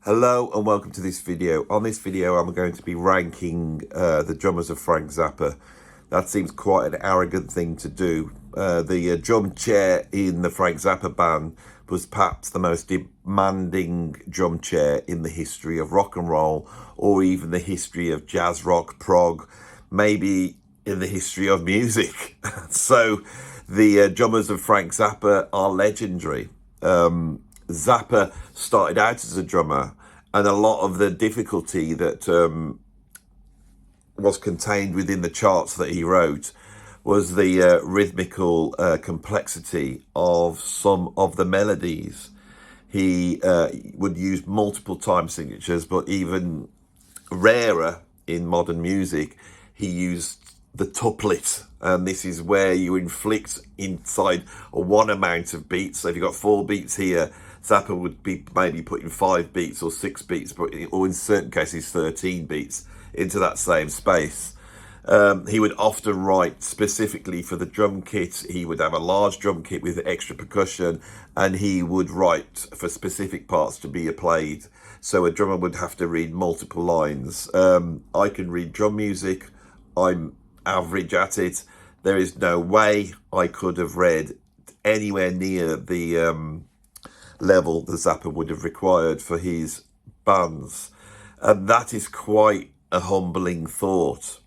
Hello and welcome to this video. On this video I'm going to be ranking the drummers of Frank Zappa. That seems quite an arrogant thing to do. The drum chair in the Frank Zappa band was perhaps the most demanding drum chair in the history of rock and roll, or even the history of jazz, rock, prog, maybe in the history of music. So the drummers of Frank Zappa are legendary. Zappa started out as a drummer, and a lot of the difficulty that was contained within the charts that he wrote was the rhythmical complexity of some of the melodies. He would use multiple time signatures, but even rarer in modern music, he used the tuplet, and this is where you inflict inside one amount of beats. So if you've got 4 beats here, Zappa would be maybe putting 5 beats or 6 beats, or in certain cases 13 beats into that same space. He would often write specifically for the drum kit. He would have a large drum kit with extra percussion, and he would write for specific parts to be played. So a drummer would have to read multiple lines. I can read drum music. I'm average at it. There is no way I could have read anywhere near the level that Zappa would have required for his bands, and that is quite a humbling thought.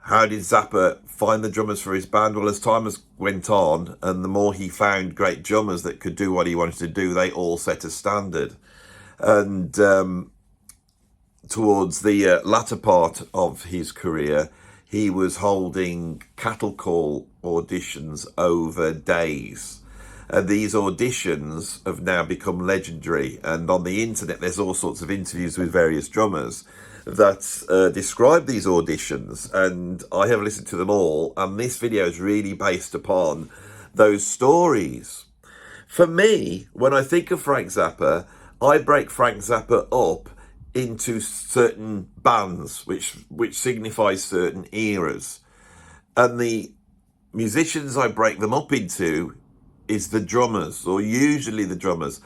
How did Zappa find the drummers for his band? Well, as time went on, and the more he found great drummers that could do what he wanted to do, they all set a standard. And towards the latter part of his career, he was holding cattle call auditions over days. And these auditions have now become legendary. And on the internet, there's all sorts of interviews with various drummers that describe these auditions. And I have listened to them all. And this video is really based upon those stories. For me, when I think of Frank Zappa, I break Frank Zappa up into certain bands, which signifies certain eras. And the musicians I break them up into is the drummers, or usually the drummers.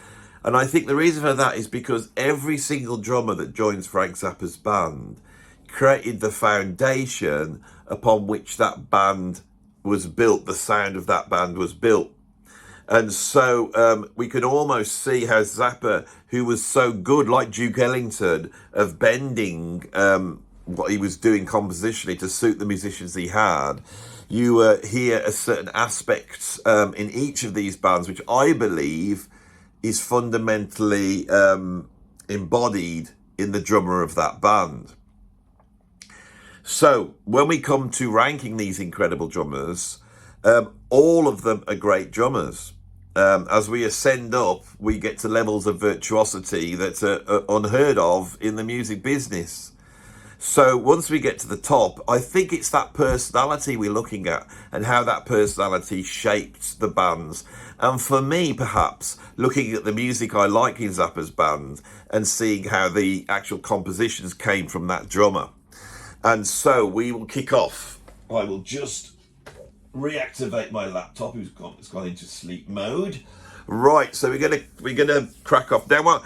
And I think the reason for that is because every single drummer that joins Frank Zappa's band created the foundation upon which that band was built, the sound of that band was built. And so we can almost see how Zappa, who was so good, like Duke Ellington, of bending what he was doing compositionally to suit the musicians he had, you hear a certain aspect in each of these bands, which I believe is fundamentally embodied in the drummer of that band. So when we come to ranking these incredible drummers, all of them are great drummers. As we ascend up, we get to levels of virtuosity that are unheard of in the music business. So once we get to the top, I think it's that personality we're looking at and how that personality shaped the bands. And for me, perhaps, looking at the music I like in Zappa's band and seeing how the actual compositions came from that drummer. And so we will kick off. I will just reactivate my laptop. It's gone into sleep mode. Right, so we're gonna crack off. Now,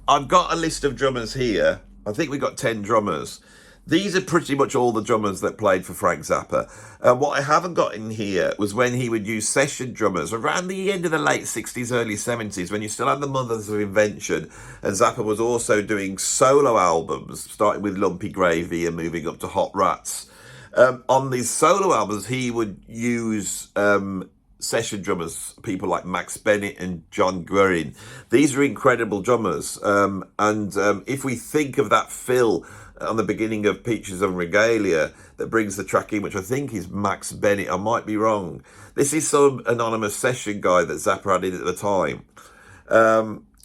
I've got a list of drummers here. I think we got 10 drummers. These are pretty much all the drummers that played for Frank Zappa. What I haven't got in here was when he would use session drummers around the end of the late 60s, early 70s, when you still had the mothers of invention, and Zappa was also doing solo albums, starting with Lumpy Gravy and moving up to Hot Rats. On these solo albums, he would use session drummers, people like Max Bennett and John Guerin. These are incredible drummers. And if we think of that fill on the beginning of Peaches and Regalia that brings the track in, which I think is Max Bennett, I might be wrong. This is some anonymous session guy that Zappa had in at the time.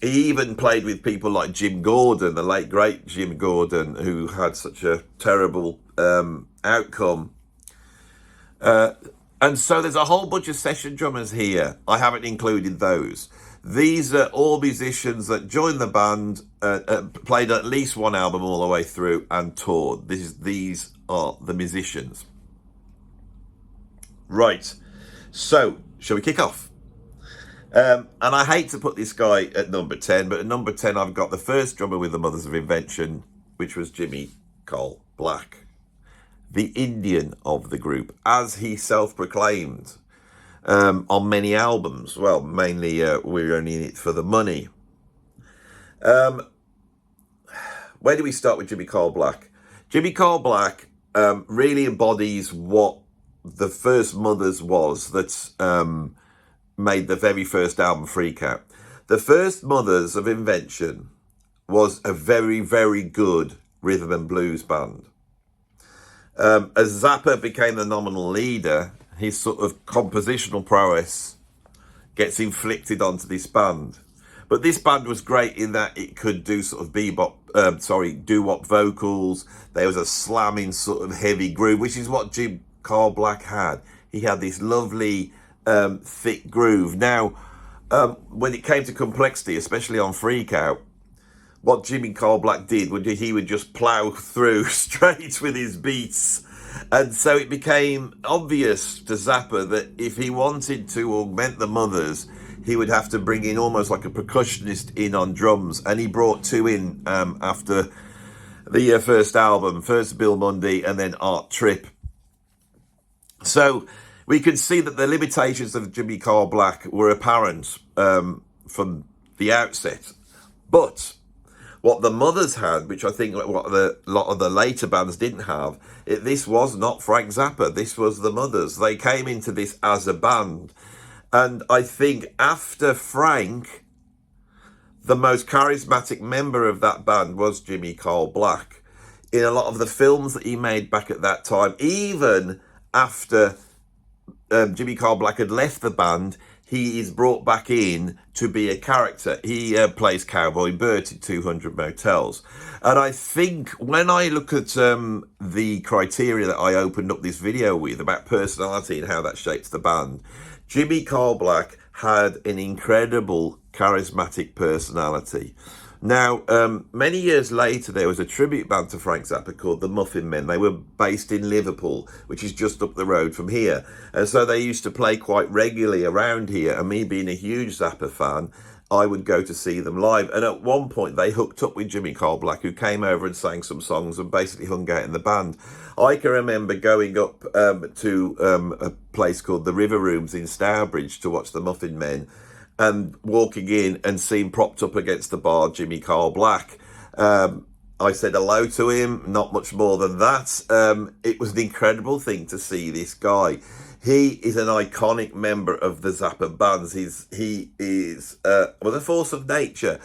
He even played with people like Jim Gordon, the late great Jim Gordon, who had such a terrible outcome. And so there's a whole bunch of session drummers here. I haven't included those. These are all musicians that joined the band, played at least one album all the way through and toured. These are the musicians. Right, so shall we kick off? And I hate to put this guy at number 10, but at number 10 I've got the first drummer with the Mothers of Invention, which was Jimmy Cole Black, the Indian of the group, as he self-proclaimed on many albums. Well, mainly We're Only In It For The Money. Where do we start with Jimmy Cole Black? Jimmy Cole Black really embodies what the first Mothers was that made the very first album, Freak Out. The first Mothers of Invention was a very, very good rhythm and blues band. As Zappa became the nominal leader, his sort of compositional prowess gets inflicted onto this band. But this band was great in that it could do sort of doo-wop vocals. There was a slamming sort of heavy groove, which is what Jim Cole Black had. He had this lovely thick groove. Now, when it came to complexity, especially on Freak Out, what Jimmy Cole Black did was he would just plough through straight with his beats. And so it became obvious to Zappa that if he wanted to augment the Mothers, he would have to bring in almost like a percussionist in on drums. And he brought two in after the first album, first Bill Mundi and then Art Tripp. So we could see that the limitations of Jimmy Cole Black were apparent from the outset. But what the Mothers had, which I think what a lot of the later bands didn't have, this was not Frank Zappa. This was the Mothers. They came into this as a band. And I think after Frank, the most charismatic member of that band was Jimmy Cole Black. In a lot of the films that he made back at that time, even after Jimmy Cole Black had left the band, he is brought back in to be a character. He plays Cowboy Burt in 200 Motels. And I think when I look at the criteria that I opened up this video with about personality and how that shapes the band, Jimmy Cole Black had an incredible charismatic personality. Now, many years later, there was a tribute band to Frank Zappa called the Muffin Men. They were based in Liverpool, which is just up the road from here. And so they used to play quite regularly around here. And me being a huge Zappa fan, I would go to see them live. And at one point, they hooked up with Jimmy Cole Black, who came over and sang some songs and basically hung out in the band. I can remember going up to a place called the River Rooms in Stourbridge to watch the Muffin Men, and walking in and seeing propped up against the bar Jimmy Cole Black. I said hello to him, not much more than that. It was an incredible thing to see this guy. He is an iconic member of the Zappa bands. He is a force of nature.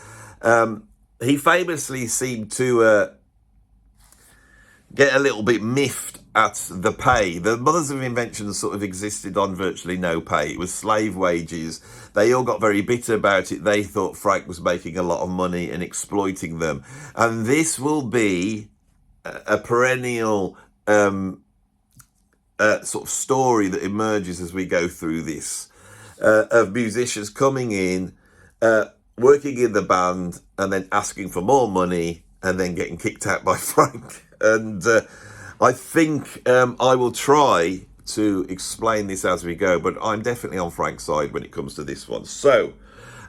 He famously seemed to get a little bit miffed at the pay. The Mothers of Invention sort of existed on virtually no pay. It was slave wages. They all got very bitter about it. They thought Frank was making a lot of money and exploiting them. And this will be a perennial sort of story that emerges as we go through this, of musicians coming in, working in the band, and then asking for more money, and then getting kicked out by Frank. And I think I will try to explain this as we go, but I'm definitely on Frank's side when it comes to this one. So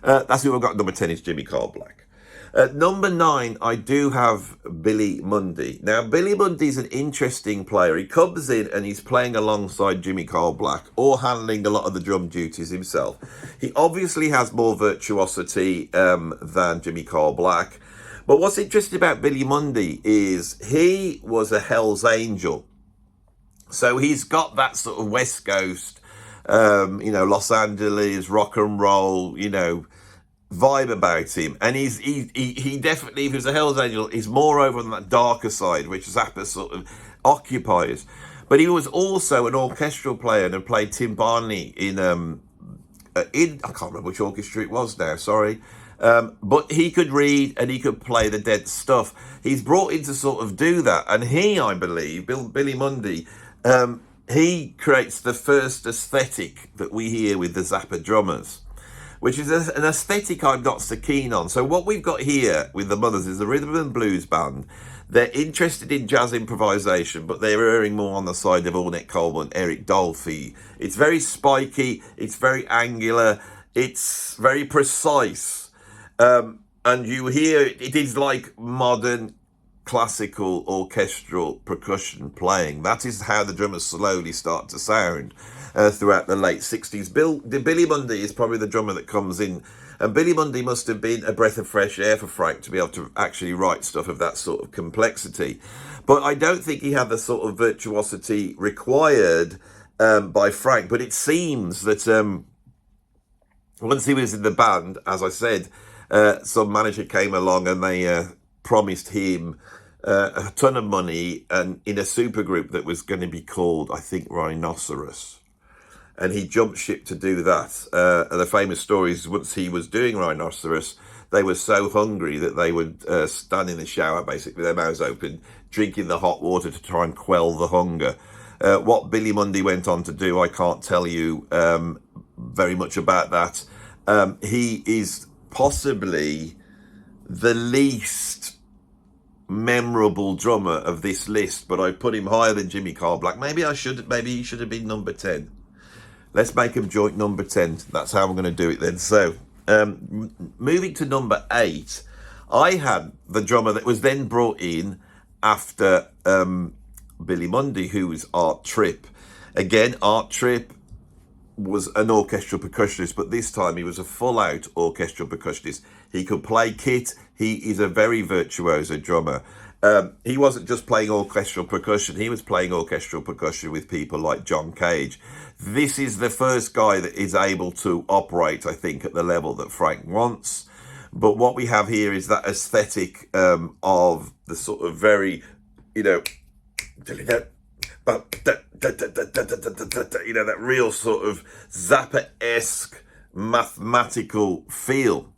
that's who I've got. Number 10 is Jimmy Cole Black. At number 9, I do have Billy Mundi. Now, Billy Mundi's an interesting player. He comes in and he's playing alongside Jimmy Cole Black, or handling a lot of the drum duties himself. He obviously has more virtuosity than Jimmy Cole Black. But what's interesting about Billy Mundi is he was a Hell's Angel. So he's got that sort of West Coast, Los Angeles, rock and roll, vibe about him. And he definitely, if he was a Hell's Angel, is more over on that darker side, which Zappa sort of occupies. But he was also an orchestral player and played timpani in I can't remember which orchestra it was now, sorry. But he could read and he could play the dead stuff. He's brought in to sort of do that. And he, I believe, Billy Mundi, he creates the first aesthetic that we hear with the Zappa drummers, which is an aesthetic I'm not so keen on. So what we've got here with the Mothers is a rhythm and blues band. They're interested in jazz improvisation, but they're erring more on the side of Ornette Coleman, Eric Dolphy. It's very spiky. It's very angular. It's very precise. And you hear it is like modern classical orchestral percussion playing. That is how the drummers slowly start to sound throughout the late 60s. Billy Mundi is probably the drummer that comes in, and Billy Mundi must have been a breath of fresh air for Frank to be able to actually write stuff of that sort of complexity. But I don't think he had the sort of virtuosity required by Frank. But it seems that once he was in the band, as I said, some manager came along and they promised him a ton of money and in a supergroup that was going to be called, I think, Rhinoceros. And he jumped ship to do that. And the famous story is once he was doing Rhinoceros, they were so hungry that they would stand in the shower, basically, with their mouths open, drinking the hot water to try and quell the hunger. What Billy Mundi went on to do, I can't tell you very much about that. He is possibly the least memorable drummer of this list, but I put him higher than Jimmy Carl Black. Maybe he should have been number 10. Let's make him joint number 10. That's how I'm going to do it then. So, moving to number 8, I had the drummer that was then brought in after Billy Mundi, who was Art Tripp. Again, Art Tripp was an orchestral percussionist, but this time he was a full-out orchestral percussionist. He could play kit. He is a very virtuoso drummer. He wasn't just playing orchestral percussion. He was playing orchestral percussion with people like John Cage. This is the first guy that is able to operate, I think, at the level that Frank wants. But what we have here is that aesthetic of the sort of very, that real sort of Zappa-esque mathematical feel.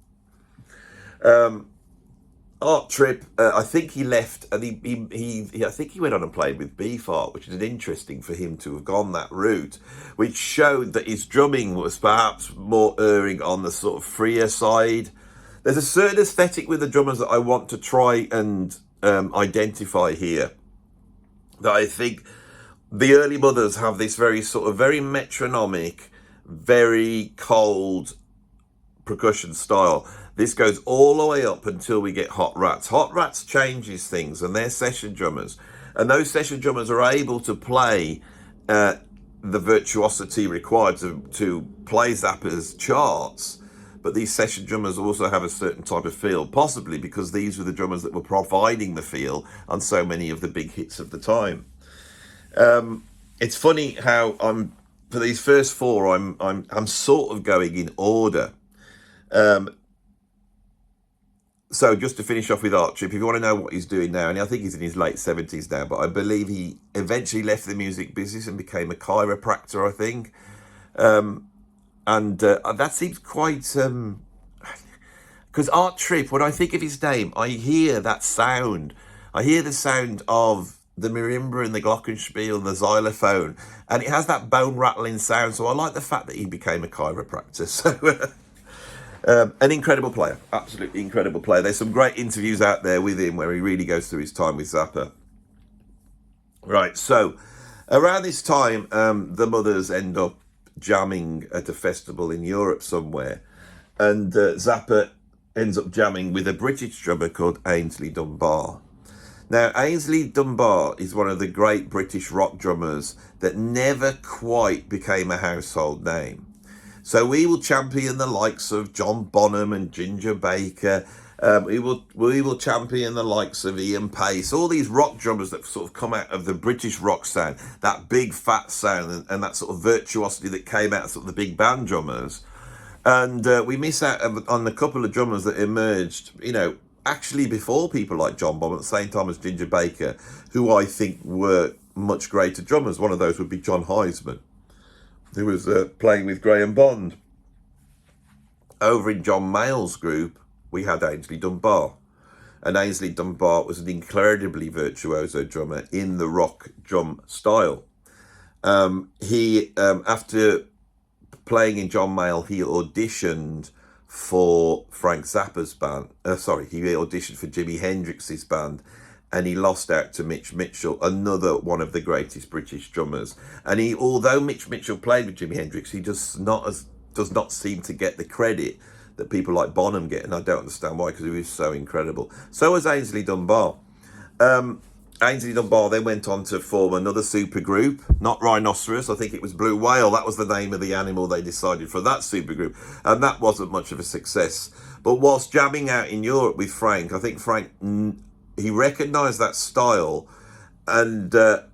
Art Tripp, I think he left, and I think he went on and played with Beefheart, which is interesting for him to have gone that route, which showed that his drumming was perhaps more erring on the sort of freer side. There's a certain aesthetic with the drummers that I want to try and identify here, that I think the early mothers have this very sort of very metronomic, very cold percussion style. This goes all the way up until we get Hot Rats. Hot Rats changes things, and they're session drummers. And those session drummers are able to play the virtuosity required to play Zappa'S charts. But these session drummers also have a certain type of feel, possibly because these were the drummers that were providing the feel on so many of the big hits of the time. It's funny how for these first 4, I'm sort of going in order. So just to finish off with Art Tripp, if you want to know what he's doing now, and I think he's in his late 70s now, but I believe he eventually left the music business and became a chiropractor, I think. And that seems quite... because Art Tripp, when I think of his name, I hear that sound. I hear the sound of the marimba and the glockenspiel and the xylophone, and it has that bone-rattling sound, so I like the fact that he became a chiropractor. So... an incredible player, absolutely incredible player. There's some great interviews out there with him where he really goes through his time with Zappa. Right, so around this time, the mothers end up jamming at a festival in Europe somewhere, and Zappa ends up jamming with a British drummer called Aynsley Dunbar. Now, Aynsley Dunbar is one of the great British rock drummers that never quite became a household name. So we will champion the likes of John Bonham and Ginger Baker. We will champion the likes of Ian Pace. All these rock drummers that sort of come out of the British rock sound, that big fat sound and that sort of virtuosity that came out of sort of the big band drummers. And we miss out on a couple of drummers that emerged, actually before people like John Bonham at the same time as Ginger Baker, who I think were much greater drummers. One of those would be John Heisman, who was playing with Graham Bond. Over in John Mayall's group, we had Aynsley Dunbar. And Aynsley Dunbar was an incredibly virtuoso drummer in the rock drum style. He, after playing in John Mayall, he auditioned for Frank Zappa's band. He auditioned for Jimi Hendrix's band. And he lost out to Mitch Mitchell, another one of the greatest British drummers. And although Mitch Mitchell played with Jimi Hendrix, he just not as does not seem to get the credit that people like Bonham get, and I don't understand why, because he was so incredible. So was Aynsley Dunbar. Aynsley Dunbar then went on to form another supergroup, not Rhinoceros, I think it was Blue Whale. That was the name of the animal they decided for that supergroup, and that wasn't much of a success. But whilst jamming out in Europe with Frank, I think Frank, he recognised that style, and at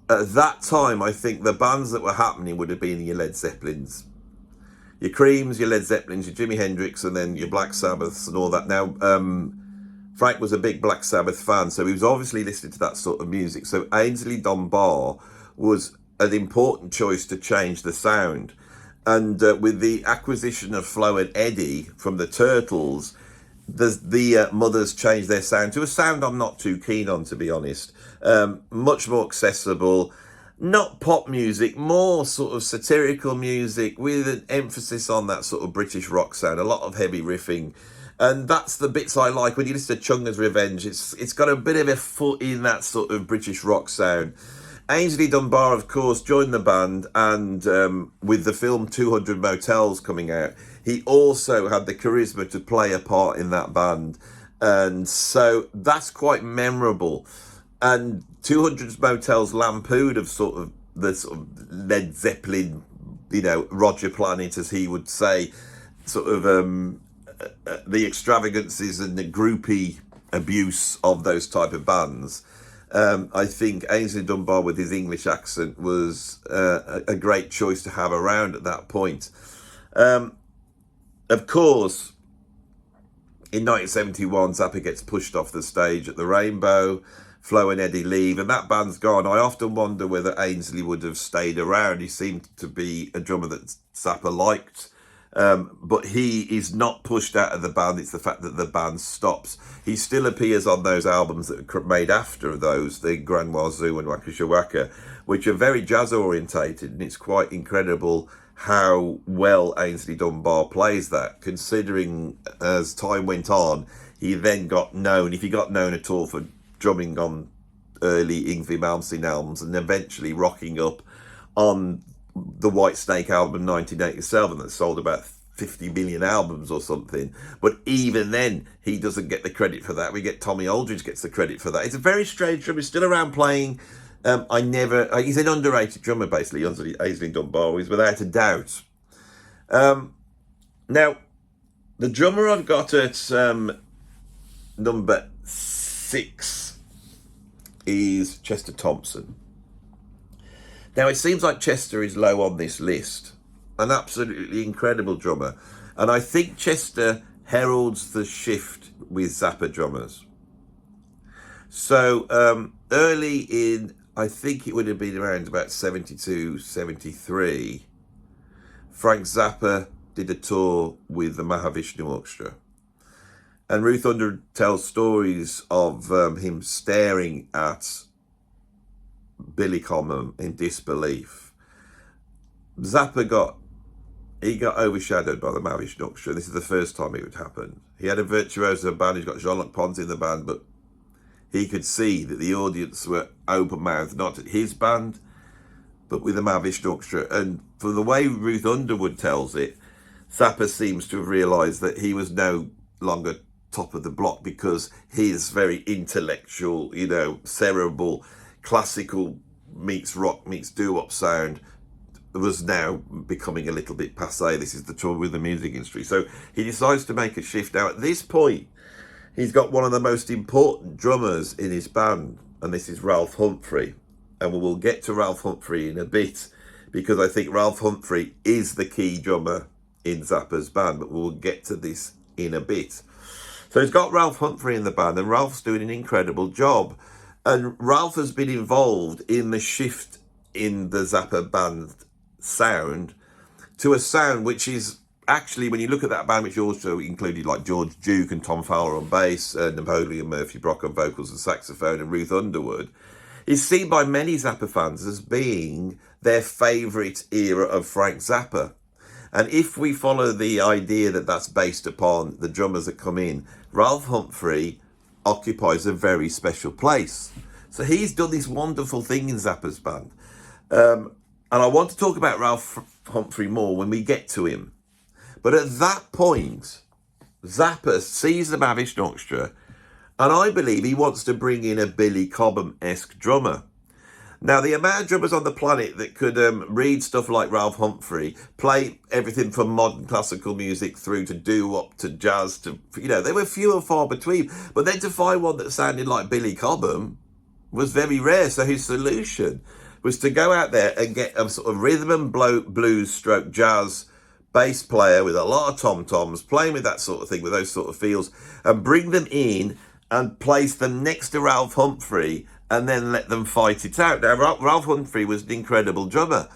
that time, I think the bands that were happening would have been your Led Zeppelins, your Creams, your Led Zeppelins, your Jimi Hendrix, and then your Black Sabbaths and all that. Now, Frank was a big Black Sabbath fan, so he was obviously listening to that sort of music. So Aynsley Dunbar was an important choice to change the sound. And with the acquisition of Flo and Eddie from the Turtles, the Mothers changed their sound to a sound I'm not too keen on, to be honest. Much more accessible, not pop music, more sort of satirical music with an emphasis on that sort of British rock sound, a lot of heavy riffing. And that's the bits I like. When you listen to Chunga's Revenge, it's got a bit of a foot in that sort of British rock sound. Aynsley Dunbar, of course, joined the band, and with the film 200 Motels coming out, he also had the charisma to play a part in that band. And so that's quite memorable. And 200 Motels lampooned of sort of the sort of Led Zeppelin, you know, Roger Planet, as he would say, sort of the extravagances and the groupie abuse of those type of bands. I think Aynsley Dunbar with his English accent was a great choice to have around at that point. Of course, in 1971, Zappa gets pushed off the stage at the Rainbow. Flo and Eddie leave, and that band's gone. I often wonder whether Aynsley would have stayed around. He seemed to be a drummer that Zappa liked. But he is not pushed out of the band. It's the fact that the band stops. He still appears on those albums that are made after those, the Grand Wazoo and Waka Shawaka, which are very jazz orientated, and it's quite incredible how well Aynsley Dunbar plays that, considering as time went on, he then got known, if he got known at all, for drumming on early Yngwie Malmsteen albums and eventually rocking up on the White Snake album 1987 that sold about 50 million albums or something. But even then, he doesn't get the credit for that. We get Tommy Aldridge gets the credit for that. It's a very strange drummer. He's still around playing. He's an underrated drummer, basically, Aynsley Dunbar, is without a doubt. Now, the drummer I've got at number 6 is Chester Thompson. Now, it seems like Chester is low on this list. An absolutely incredible drummer. And I think Chester heralds the shift with Zappa drummers. So early in, I think it would have been around about 72, 73, Frank Zappa did a tour with the Mahavishnu Orchestra. And Ruth Underwood tells stories of him staring at Billy Common in disbelief. Zappa got overshadowed by the Mahavishnu Orchestra. This is the first time it would happen. He had a virtuoso band. He's got Jean-Luc Ponty in the band, but he could see that the audience were open-mouthed, not at his band, but with the Mahavishnu Orchestra. And from the way Ruth Underwood tells it, Zappa seems to have realised that he was no longer top of the block, because his very intellectual, cerebral, classical meets rock meets doo-wop sound was now becoming a little bit passé. This is the trouble with the music industry. So he decides to make a shift. Now, at this point, he's got one of the most important drummers in his band, and this is Ralph Humphrey. And we will get to Ralph Humphrey in a bit, because I think Ralph Humphrey is the key drummer in Zappa's band, but we'll get to this in a bit. So he's got Ralph Humphrey in the band, and Ralph's doing an incredible job. And Ralph has been involved in the shift in the Zappa band sound to a sound which is actually, when you look at that band, which also included like George Duke and Tom Fowler on bass, Napoleon Murphy Brock on vocals and saxophone, and Ruth Underwood, is seen by many Zappa fans as being their favourite era of Frank Zappa. And if we follow the idea that that's based upon the drummers that come in, Ralph Humphrey occupies a very special place. So he's done this wonderful thing in Zappa's band. And I want to talk about Ralph Humphrey more when we get to him. But at that point, Zappa sees the Mavish Orchestra, and I believe he wants to bring in a Billy Cobham-esque drummer. Now, the amount of drummers on the planet that could read stuff like Ralph Humphrey, play everything from modern classical music through to doo-wop to jazz to, they were few and far between. But then to find one that sounded like Billy Cobham was very rare. So his solution was to go out there and get a sort of rhythm and blues stroke jazz bass player with a lot of tom-toms, playing with that sort of thing, with those sort of feels, and bring them in and place them next to Ralph Humphrey and then let them fight it out. Now, Ralph Humphrey was an incredible drummer,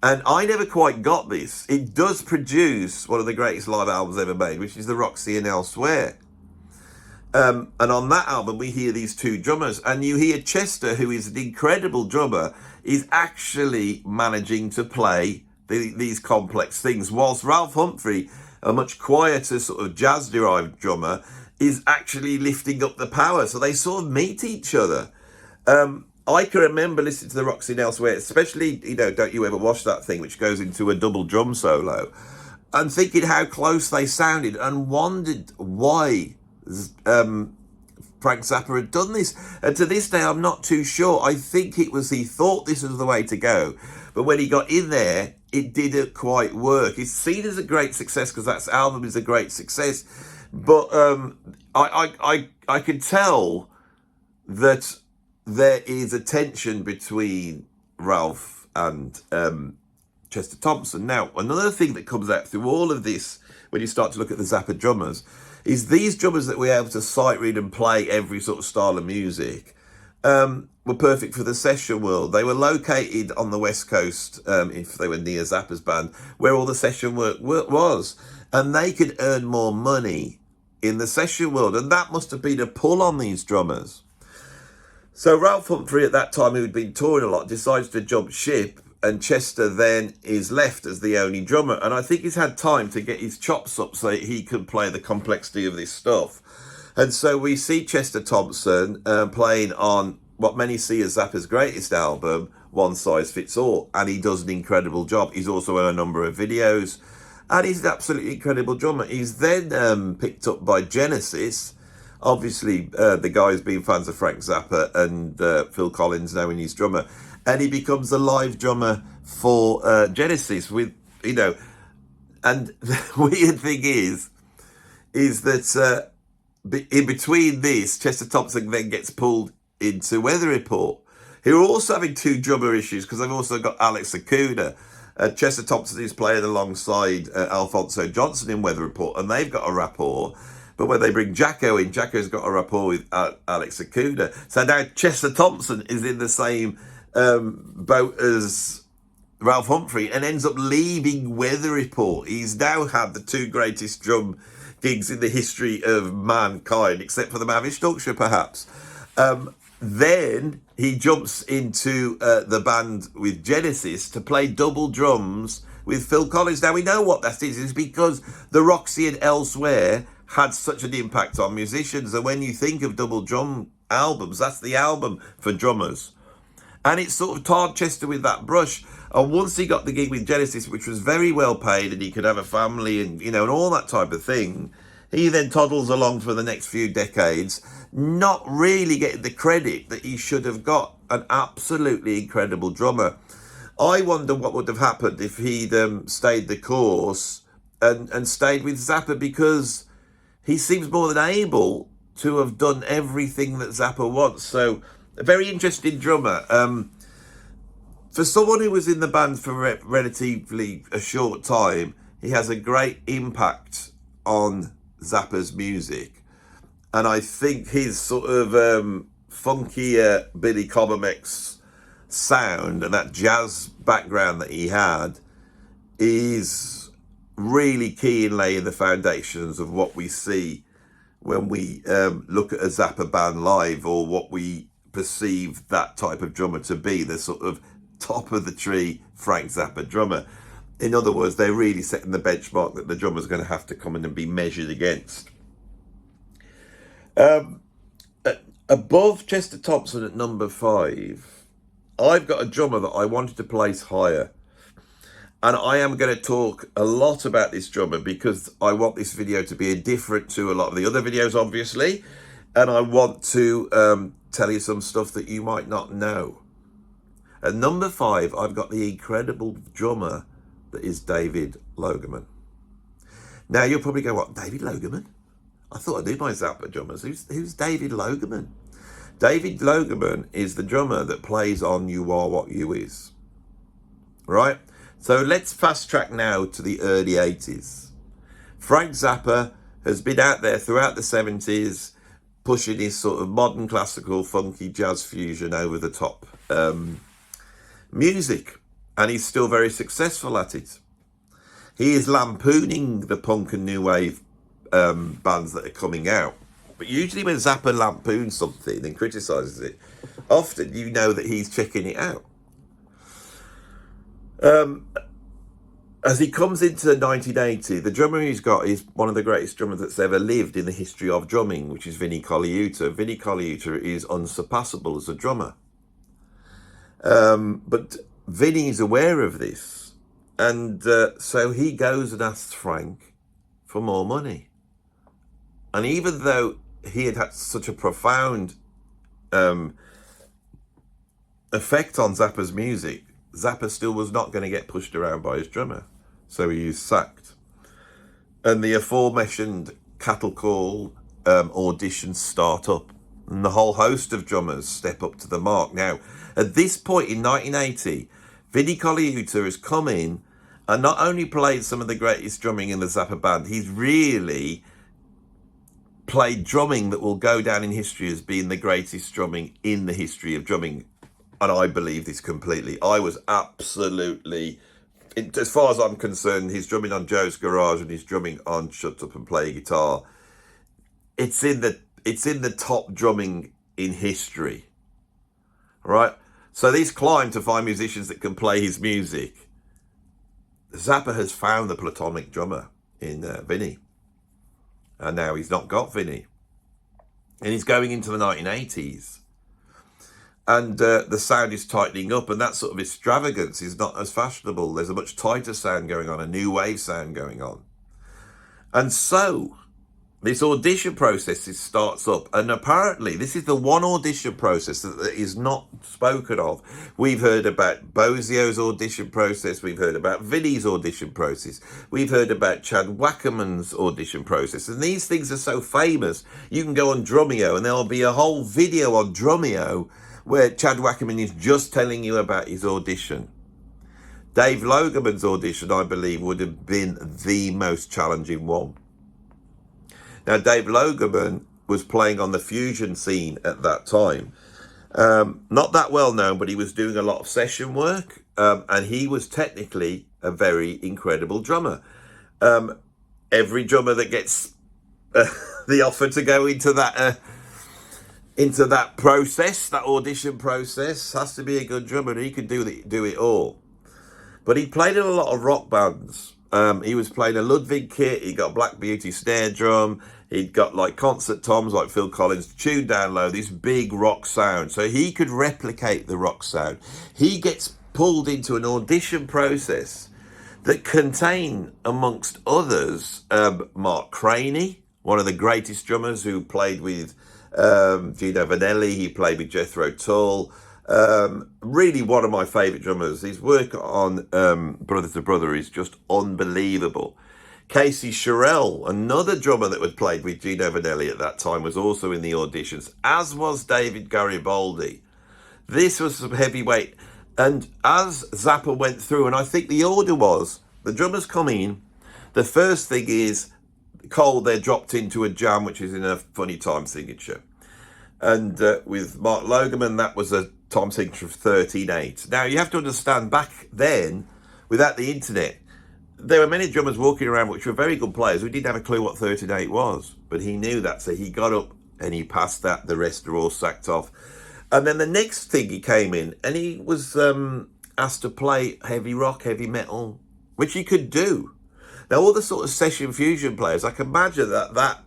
and I never quite got this. It does produce one of the greatest live albums ever made, which is the Roxy and Elsewhere. And on that album, we hear these two drummers, and you hear Chester, who is an incredible drummer, is actually managing to play these complex things, whilst Ralph Humphrey, a much quieter sort of jazz-derived drummer, is actually lifting up the power. So they sort of meet each other. I can remember listening to the Roxy and Elsewhere, especially, Don't You Ever Wash That Thing, which goes into a double drum solo, and thinking how close they sounded, and wondered why Frank Zappa had done this. And to this day, I'm not too sure. I think it was he thought this was the way to go, but when he got in there, it didn't quite work. It's seen as a great success because that album is a great success, but I could tell that there is a tension between Ralph and Chester Thompson. Now, another thing that comes out through all of this, when you start to look at the Zappa drummers, is these drummers that were able to sight read and play every sort of style of music were perfect for the session world. They were located on the West Coast, if they were near Zappa's band, where all the session work was. And they could earn more money in the session world. And that must have been a pull on these drummers. So Ralph Humphrey, at that time, who'd been touring a lot, decides to jump ship, and Chester then is left as the only drummer. And I think he's had time to get his chops up so he can play the complexity of this stuff. And so we see Chester Thompson playing on what many see as Zappa's greatest album, One Size Fits All, and he does an incredible job. He's also in a number of videos, and he's an absolutely incredible drummer. He's then picked up by Genesis. Obviously, the guys being fans of Frank Zappa and Phil Collins knowing he's drummer, and he becomes the live drummer for Genesis with, and the weird thing is that in between this, Chester Thompson then gets pulled into Weather Report, who are also having two drummer issues because they've also got Alex Acuna. Chester Thompson is playing alongside Alphonso Johnson in Weather Report, and they've got a rapport. But when they bring Jacko in, Jacko's got a rapport with Alex Acuna. So now Chester Thompson is in the same boat as Ralph Humphrey and ends up leaving Weather Report. He's now had the two greatest drum gigs in the history of mankind, except for the Mavish Orchestra, perhaps. Then he jumps into the band with Genesis to play double drums with Phil Collins. Now, we know what that is. It's because the Roxy and Elsewhere had such an impact on musicians. And when you think of double drum albums, that's the album for drummers. And it sort of tarred Chester with that brush. And once he got the gig with Genesis, which was very well paid, and he could have a family and, and all that type of thing, he then toddles along for the next few decades, not really getting the credit that he should have got. An absolutely incredible drummer. I wonder what would have happened if he'd stayed the course and stayed with Zappa, because he seems more than able to have done everything that Zappa wants. So, a very interesting drummer. For someone who was in the band for relatively a short time, he has a great impact on Zappa's music. And I think his sort of funkier Billy Cobham-esque sound and that jazz background that he had is really key in laying the foundations of what we see when we look at a Zappa band live, or what we perceive that type of drummer to be, the sort of top of the tree Frank Zappa drummer. In other words, they're really setting the benchmark that the drummer's going to have to come in and be measured against. Above Chester Thompson at number 5, I've got a drummer that I wanted to place higher. And I am going to talk a lot about this drummer because I want this video to be different to a lot of the other videos, obviously. And I want to tell you some stuff that you might not know. At number 5, I've got the incredible drummer that is David Logeman. Now, you'll probably go, what, David Logeman? I thought I knew my Zappa drummers. Who's David Logeman? David Logeman is the drummer that plays on You Are What You Is. Right? So let's fast track now to the early 80s. Frank Zappa has been out there throughout the 70s, pushing his sort of modern classical funky jazz fusion over the top music, and he's still very successful at it. He is lampooning the punk and new wave bands that are coming out, but usually when Zappa lampoons something and criticises it, often you know that he's checking it out. As he comes into 1980, the drummer he's got is one of the greatest drummers that's ever lived in the history of drumming, which is Vinnie Colaiuta. Vinnie Colaiuta is unsurpassable as a drummer. But Vinnie is aware of this. And so he goes and asks Frank for more money. And even though he had such a profound effect on Zappa's music, Zappa still was not going to get pushed around by his drummer. So he is sacked. And the aforementioned cattle call auditions start up. And the whole host of drummers step up to the mark. Now, at this point in 1980, Vinnie Colaiuta has come in and not only played some of the greatest drumming in the Zappa band, he's really played drumming that will go down in history as being the greatest drumming in the history of drumming. And I believe this completely. I was absolutely, as far as I'm concerned, his drumming on Joe's Garage and his drumming on Shut Up and Play Guitar, it's in the top drumming in history, right? So this climb to find musicians that can play his music, Zappa has found the platonic drummer in Vinnie, and now he's not got Vinnie, and he's going into the 1980s. And the sound is tightening up, and that sort of extravagance is not as fashionable. There's a much tighter sound going on, a new wave sound going on. And so this audition process starts up, and apparently this is the one audition process that is not spoken of. We've heard about Bozzio's audition process, we've heard about Vinnie's audition process, we've heard about Chad Wackerman's audition process, and these things are so famous. You can go on Drumeo, and there'll be a whole video on Drumeo where Chad Wackerman is just telling you about his audition. Dave Logeman's audition, I believe, would have been the most challenging one. Now, Dave Logeman was playing on the fusion scene at that time. Not that well known, but he was doing a lot of session work, and he was technically a very incredible drummer. Every drummer that gets the offer to go into that process, that audition process, has to be a good drummer. He could do it all. But he played in a lot of rock bands. He was playing a Ludwig kit. He got Black Beauty snare drum. He'd got like concert toms like Phil Collins, tuned down low, this big rock sound. So he could replicate the rock sound. He gets pulled into an audition process that contained, amongst others, Mark Craney, one of the greatest drummers who played with Gino Vanelli. He played with Jethro Tull. Really one of my favourite drummers. His work on Brother to Brother is just unbelievable. Casey Sherrill, another drummer that had played with Gino Vanelli at that time, was also in the auditions, as was David Garibaldi. This was some heavyweight. And as Zappa went through, and I think the order was, the drummers come in, the first thing is, Cole, they're dropped into a jam, which is in a funny time signature. And with Mark Logeman, that was a time signature of 13/8. Now, you have to understand, back then, without the internet, there were many drummers walking around which were very good players who didn't have a clue what 13/8 was. But he knew that, so he got up and he passed that. The rest are all sacked off. And then the next thing, he came in and he was asked to play heavy rock, heavy metal, which he could do. Now, all the sort of session fusion players, I can imagine that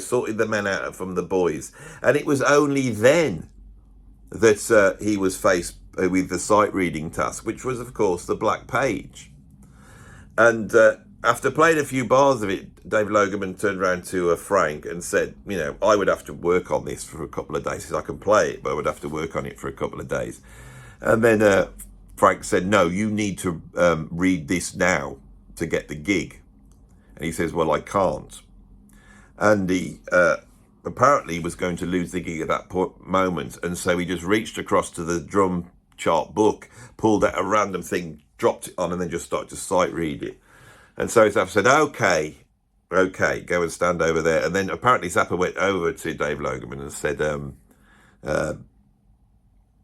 sorted the men out from the boys. And it was only then that he was faced with the sight reading task, which was, of course, the black page. And after playing a few bars of it, Dave Logeman turned around to Frank and said, you know, I would have to work on this for a couple of days. He said, I can play it, but I would have to work on it for a couple of days. And then Frank said, no, you need to read this now to get the gig. And he says, well, I can't. And he apparently was going to lose the gig at that moment. And so he just reached across to the drum chart book, pulled out a random thing, dropped it on, and then just started to sight read it. And so Zappa said, okay, go and stand over there. And then apparently Zappa went over to Dave Logeman and said,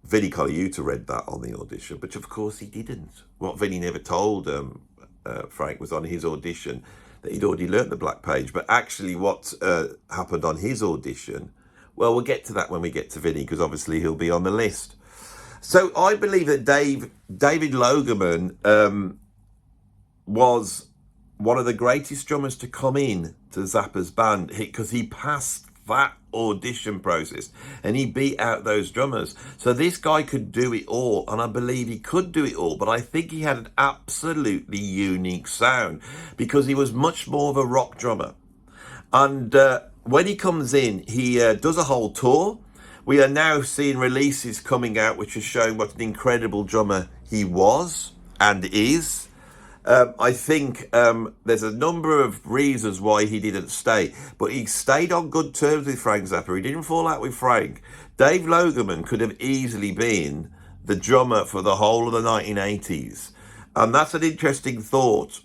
Vinnie Colaiuta read that on the audition, but of course he didn't. What Vinnie never told Frank was on his audition that he'd already learnt the black page. But actually what happened on his audition, well, we'll get to that when we get to Vinnie, because obviously he'll be on the list. So I believe that David Logeman was one of the greatest drummers to come in to Zappa'S band, because he passed that audition process and he beat out those drummers. So this guy could do it all, and I believe he could do it all, but I think he had an absolutely unique sound because he was much more of a rock drummer. And when he comes in, he does a whole tour. We are now seeing releases coming out which are showing what an incredible drummer he was and is. I think there's a number of reasons why he didn't stay, but he stayed on good terms with Frank Zappa. He didn't fall out with Frank. Dave Logeman could have easily been the drummer for the whole of the 1980s, and that's an interesting thought.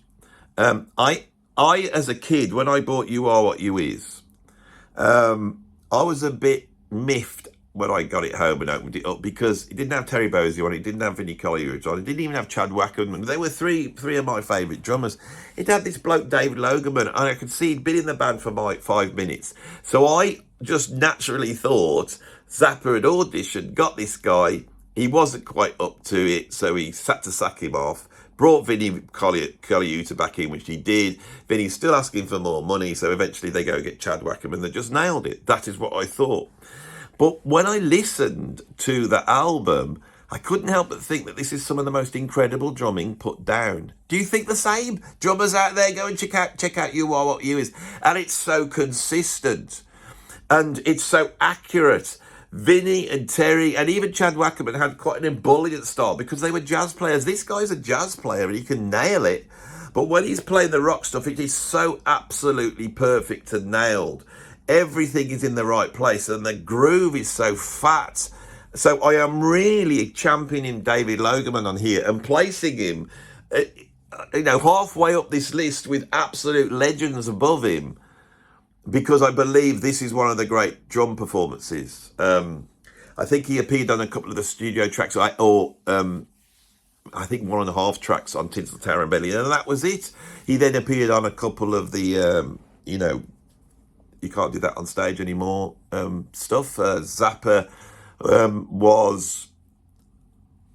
I as a kid, when I bought You Are What You Is, I was a bit miffed when I got it home and opened it up, because it didn't have Terry Bozzio on it, didn't have Vinnie Colaiuta on it, didn't even have Chad Wackerman. They were three of my favourite drummers. It had this bloke David Logeman, and I could see he'd been in the band for like 5 minutes. So I just naturally thought Zappa had auditioned, got this guy, he wasn't quite up to it, so he had to sack him off. Brought Vinnie Colaiuta back in, which he did. Vinnie's still asking for more money, so eventually they go get Chad Wackerman. They just nailed it. That is what I thought. But when I listened to the album, I couldn't help but think that this is some of the most incredible drumming put down. Do you think the same? Drummers out there, go and check out You Are What You Is. And it's so consistent. And it's so accurate. Vinnie and Terry and even Chad Wackerman had quite an ebullient style because they were jazz players. This guy's a jazz player and he can nail it. But when he's playing the rock stuff, it is so absolutely perfect and nailed. Everything is in the right place and the groove is so fat. So I am really championing David Logeman on here and placing him, halfway up this list with absolute legends above him, because I believe this is one of the great drum performances. I think he appeared on a couple of the studio tracks, I think 1.5 tracks on Tinsel Tower and Belly, and that was it. He then appeared on a couple of the, you can't do that on stage anymore stuff. Zappa was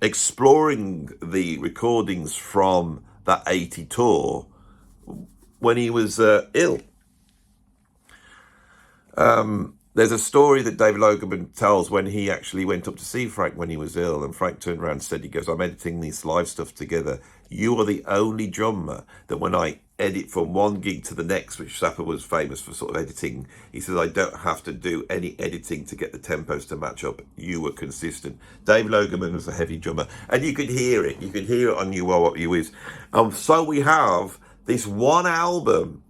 exploring the recordings from that 80 tour when he was ill. There's a story that David Logeman tells when he actually went up to see Frank when he was ill, and Frank turned around and said, he goes, I'm editing this live stuff together. You are the only drummer that when I edit from one gig to the next, which Zappa was famous for sort of editing, he says, I don't have to do any editing to get the tempos to match up. You were consistent. Dave Logeman was a heavy drummer, and you could hear it. You could hear it on You Are What You Is. So we have this one album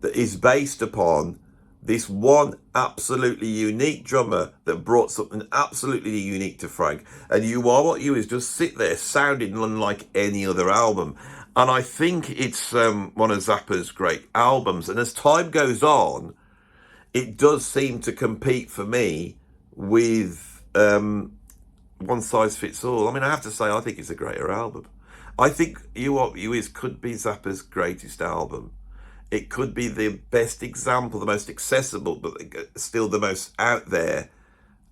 that is based upon this one absolutely unique drummer that brought something absolutely unique to Frank. And You Are What You Is just sit there sounding unlike any other album. And I think it's one of Zappa's great albums. And as time goes on, it does seem to compete for me with One Size Fits All. I mean, I have to say, I think it's a greater album. I think You Are What You Is could be Zappa's greatest album. It could be the best example, the most accessible, but still the most out there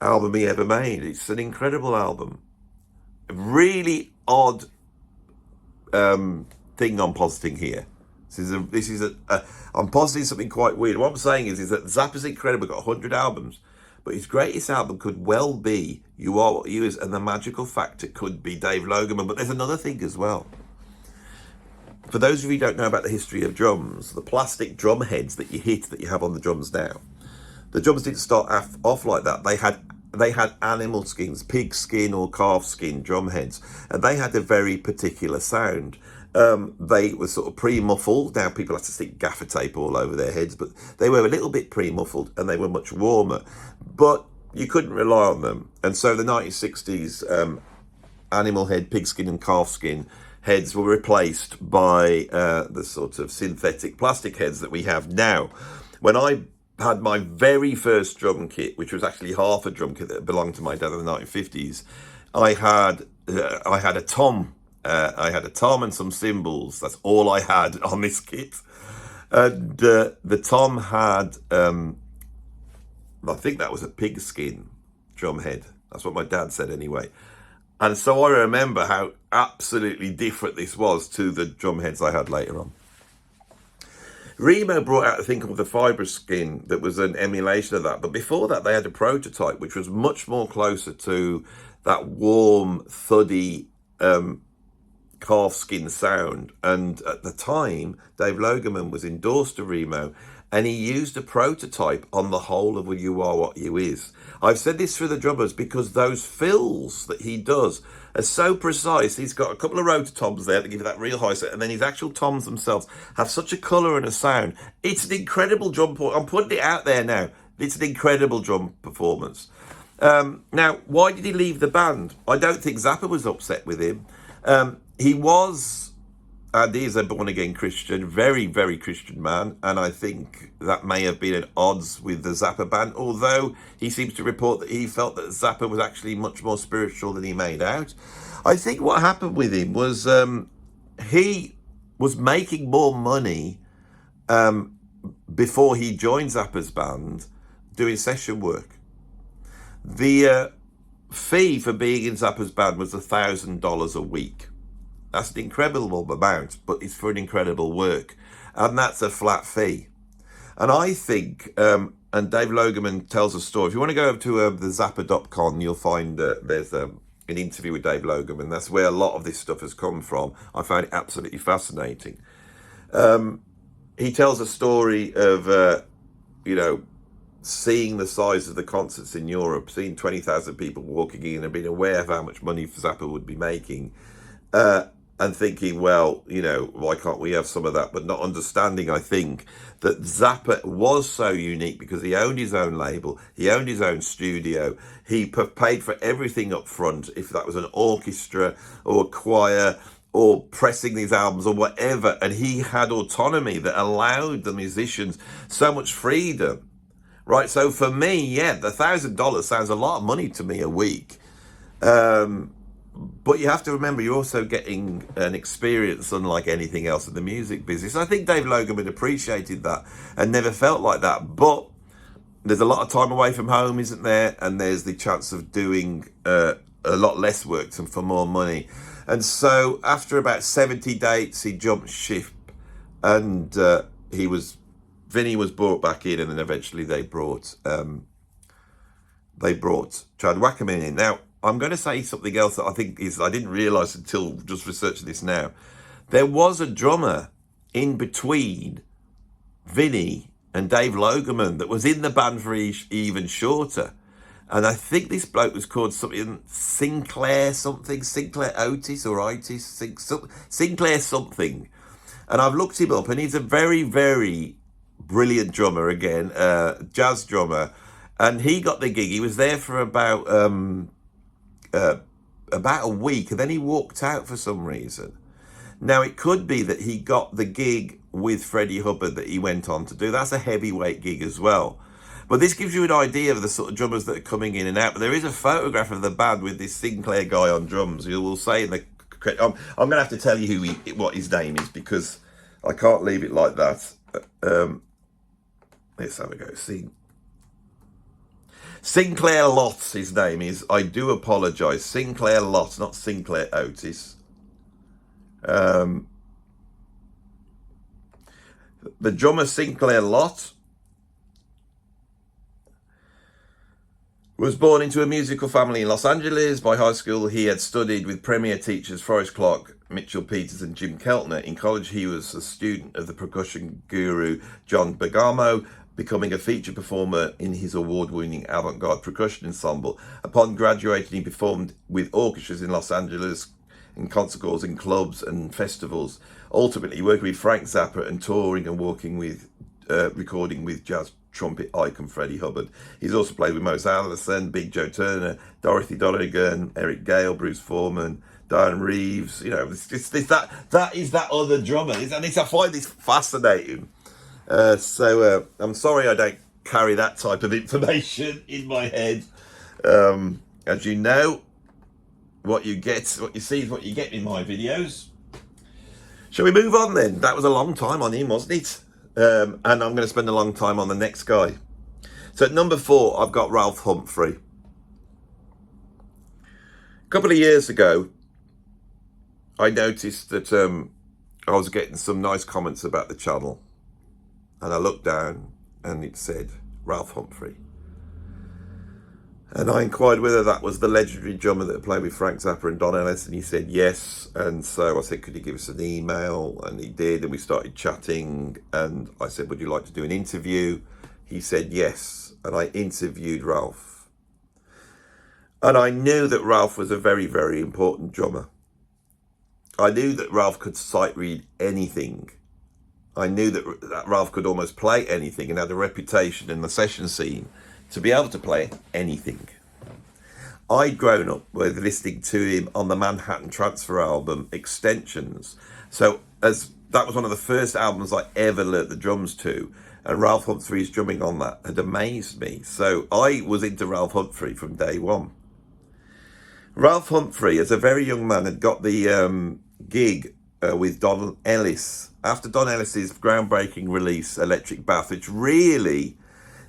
album he ever made. It's an incredible album. A really odd thing I'm positing here. I'm positing something quite weird. What I'm saying is that Zappa's incredible, got 100 albums, but his greatest album could well be You Are What You Is, and the magical factor could be Dave Logeman. But there's another thing as well. for those of you who don't know about the history of drums, the plastic drum heads that you hit, that you have on the drums now, the drums didn't start off like that. They had animal skins, pig skin or calf skin drum heads, and they had a very particular sound. They were sort of pre-muffled. Now people have to stick gaffer tape all over their heads, but they were a little bit pre-muffled and they were much warmer. But you couldn't rely on them. And so the 1960s animal head, pigskin and calf skin heads were replaced by the sort of synthetic plastic heads that we have now. When I had my very first drum kit, which was actually half a drum kit that belonged to my dad in the 1950s, I had a tom. I had a tom and some cymbals. That's all I had on this kit. And the tom had, I think that was a pigskin drum head. That's what my dad said anyway. And so I remember how absolutely different this was to the drum heads I had later on. Remo brought out a thing called the fibre skin that was an emulation of that. But before that, they had a prototype, which was much more closer to that warm, thuddy calf skin sound. And at the time, Dave Logeman was endorsed to Remo, and he used a prototype on the whole of You Are What You Is. I've said this for the drummers because those fills that he does are so precise. He's got a couple of rotor toms there to give you that real high set, and then his actual toms themselves have such a colour and a sound. It's an incredible drum. I'm putting it out there now. It's an incredible drum performance. Now, why did he leave the band? I don't think Zappa was upset with him. He was, and he is a born-again Christian, very, very Christian man, and I think that may have been at odds with the Zappa band, although he seems to report that he felt that Zappa was actually much more spiritual than he made out. I think what happened with him was he was making more money before he joined Zappa's band doing session work. The fee for being in Zappa's band was $1,000 a week. That's an incredible amount, but it's for an incredible work. And that's a flat fee. And I think, and Dave Logeman tells a story. If you want to go over to the Zappa.com, you'll find there's an interview with Dave Logeman. That's where a lot of this stuff has come from. I found it absolutely fascinating. He tells a story of, seeing the size of the concerts in Europe, seeing 20,000 people walking in and being aware of how much money Zappa would be making. And thinking, well, why can't we have some of that? But not understanding, I think, that Zappa was so unique because he owned his own label, he owned his own studio, he paid for everything up front, if that was an orchestra or a choir or pressing these albums or whatever. And he had autonomy that allowed the musicians so much freedom, right? So for me, the $1,000 sounds a lot of money to me a week. But you have to remember, you're also getting an experience unlike anything else in the music business. I think Dave Logeman appreciated that and never felt like that. But there's a lot of time away from home, isn't there? And there's the chance of doing a lot less work for more money. And so after about 70 dates, he jumped ship, and Vinnie was brought back in, and then eventually they brought Chad Wackerman in. Now, I'm going to say something else that I think I didn't realise until just researching this now. There was a drummer in between Vinnie and Dave Logeman that was in the band for even shorter. And I think this bloke was called something Sinclair Otis or Itis, Sinclair something. And I've looked him up, and he's a very, very brilliant drummer again, jazz drummer. And he got the gig. He was there for about a week, and then he walked out for some reason. Now, it could be that he got the gig with Freddie Hubbard that he went on to do. That's a heavyweight gig as well. But this gives you an idea of the sort of drummers that are coming in and out. But there is a photograph of the band with this Sinclair guy on drums. You will say in the... I'm going to have to tell you what his name is, because I can't leave it like that. Let's have a go. Sinclair Lotz, his name is. I do apologise. Sinclair Lotz, not Sinclair Otis. The drummer Sinclair Lott. Was born into a musical family in Los Angeles. By high school, he had studied with premier teachers Forrest Clark, Mitchell Peters and Jim Keltner. In college, he was a student of the percussion guru John Bergamo, becoming a featured performer in his award-winning avant-garde percussion ensemble. Upon graduating, he performed with orchestras in Los Angeles, in concert halls, in clubs and festivals. Ultimately, working with Frank Zappa and touring and recording with jazz trumpet icon Freddie Hubbard. He's also played with Mose Allison, Big Joe Turner, Dorothy Donegan, Eric Gale, Bruce Foreman, Diane Reeves. You know, that is that other drummer. And I find this fascinating. So I'm sorry I don't carry that type of information in my head. As you know, what you see is what you get in my videos. Shall we move on then? That was a long time on him, wasn't it? And I'm going to spend a long time on the next guy. So at number 4, I've got Ralph Humphrey. A couple of years ago, I noticed that I was getting some nice comments about the channel. And I looked down and it said, Ralph Humphrey. And I inquired whether that was the legendary drummer that played with Frank Zappa and Don Ellis, and he said yes. And so I said, could you give us an email? And he did, and we started chatting. And I said, would you like to do an interview? He said yes, and I interviewed Ralph. And I knew that Ralph was a very, very important drummer. I knew that Ralph could sight read anything. I knew that Ralph could almost play anything and had a reputation in the session scene to be able to play anything. I'd grown up with listening to him on the Manhattan Transfer album, Extensions. So as that was one of the first albums I ever learnt the drums to, and Ralph Humphrey's drumming on that had amazed me. So I was into Ralph Humphrey from day one. Ralph Humphrey, as a very young man, had got the gig with Don Ellis. After Don Ellis's groundbreaking release, Electric Bath, which really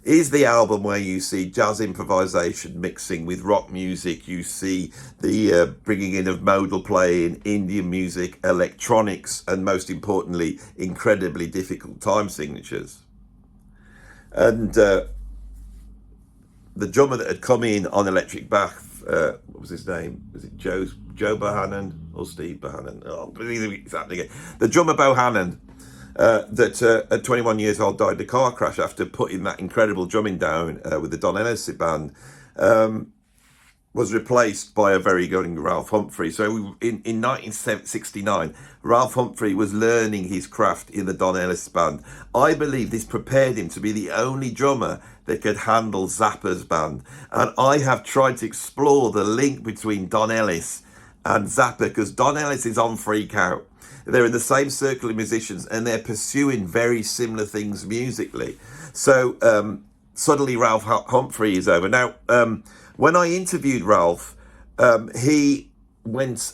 is the album where you see jazz improvisation mixing with rock music. You see the bringing in of modal playing, Indian music, electronics, and most importantly, incredibly difficult time signatures. And the drummer that had come in on Electric Bath, what was his name? Was it Joe Bohannon or Steve Bohannon? Oh, it's happening again. The drummer Bohannon, that at 21 years old died in a car crash after putting that incredible drumming down with the Don Ellis band, was replaced by a very young Ralph Humphrey. So in 1969, Ralph Humphrey was learning his craft in the Don Ellis band. I believe this prepared him to be the only drummer that could handle Zappa'S band. And I have tried to explore the link between Don Ellis and Zappa, because Don Ellis is on Freak Out. They're in the same circle of musicians and they're pursuing very similar things musically. So suddenly Ralph Humphrey is over. Now, when I interviewed Ralph, he went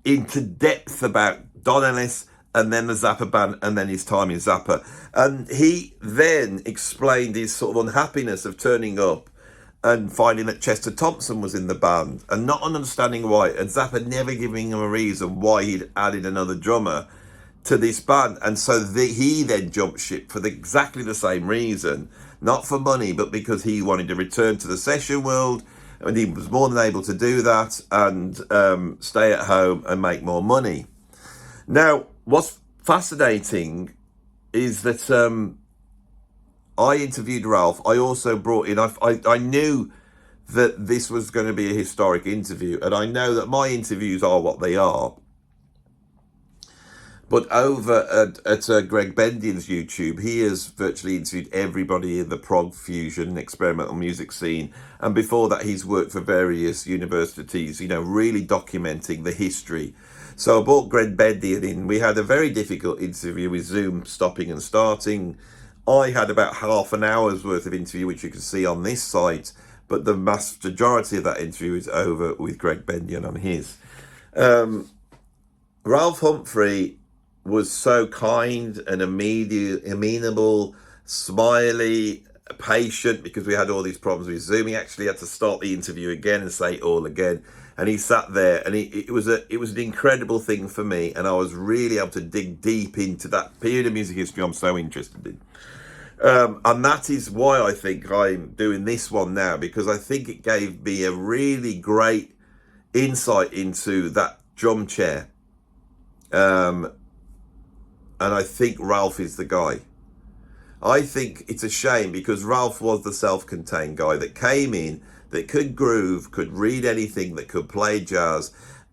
into depth about Don Ellis and then the Zappa band and then his time in Zappa. And he then explained his sort of unhappiness of turning up and finding that Chester Thompson was in the band and not understanding why, and Zappa never giving him a reason why he'd added another drummer to this band. And so he then jumped ship for exactly the same reason, not for money, but because he wanted to return to the session world, and he was more than able to do that and stay at home and make more money. Now, what's fascinating is that I interviewed Ralph. I also brought in, I knew that this was going to be a historic interview, and I know that my interviews are what they are. But over at Greg Bendian's YouTube, he has virtually interviewed everybody in the prog, fusion, experimental music scene. And before that, he's worked for various universities, you know, really documenting the history. So I brought Greg Bendian in. We had a very difficult interview with Zoom stopping and starting. I had about half an hour's worth of interview, which you can see on this site, but the vast majority of that interview is over with Greg Bendian on his. Ralph Humphrey was so kind and amenable, smiley, patient, because we had all these problems with Zoom. He actually had to start the interview again and say it all again. And he sat there, and it was an incredible thing for me, and I was really able to dig deep into that period of music history I'm so interested in. And that is why I think I'm doing this one now, because I think it gave me a really great insight into that drum chair. And I think Ralph is the guy. I think it's a shame, because Ralph was the self-contained guy that came in, that could groove, could read anything, that could play jazz,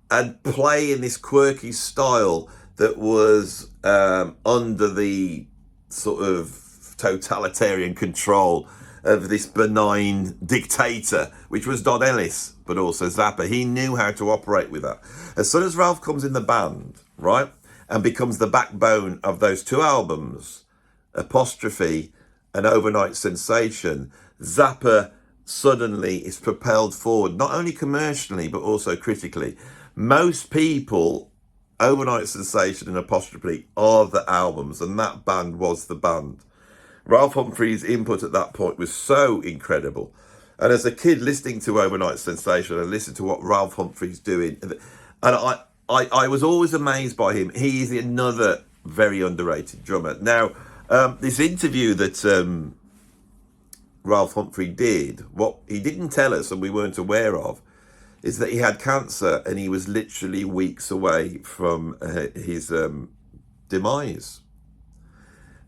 and play in this quirky style that was under the sort of totalitarian control of this benign dictator, which was Don Ellis, but also Zappa. He knew how to operate with that. As soon as Ralph comes in the band, right, and becomes the backbone of those two albums, Apostrophe and Overnight Sensation, Zappa suddenly is propelled forward, not only commercially, but also critically. Most people, Overnight Sensation and Apostrophe are the albums, and that band was the band. Ralph Humphrey's input at that point was so incredible. And as a kid listening to Overnight Sensation and listening to what Ralph Humphrey's doing, and I was always amazed by him. He is another very underrated drummer. Now, this interview that Ralph Humphrey did, what he didn't tell us and we weren't aware of, is that he had cancer and he was literally weeks away from his demise.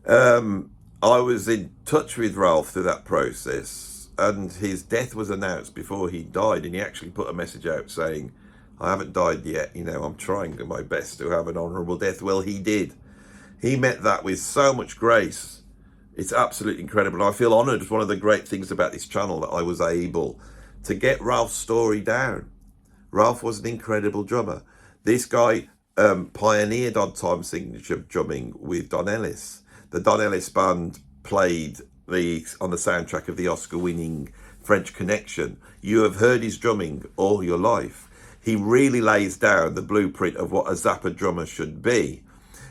I was in touch with Ralph through that process, and his death was announced before he died, and he actually put a message out saying, I haven't died yet, I'm trying my best to have an honourable death. Well, he did. He met that with so much grace. It's absolutely incredible. I feel honoured. It's one of the great things about this channel that I was able to get Ralph's story down. Ralph was an incredible drummer. This guy pioneered on time signature drumming with Don Ellis. The Don Ellis band played on the soundtrack of the Oscar-winning French Connection. You have heard his drumming all your life. He really lays down the blueprint of what a Zappa drummer should be.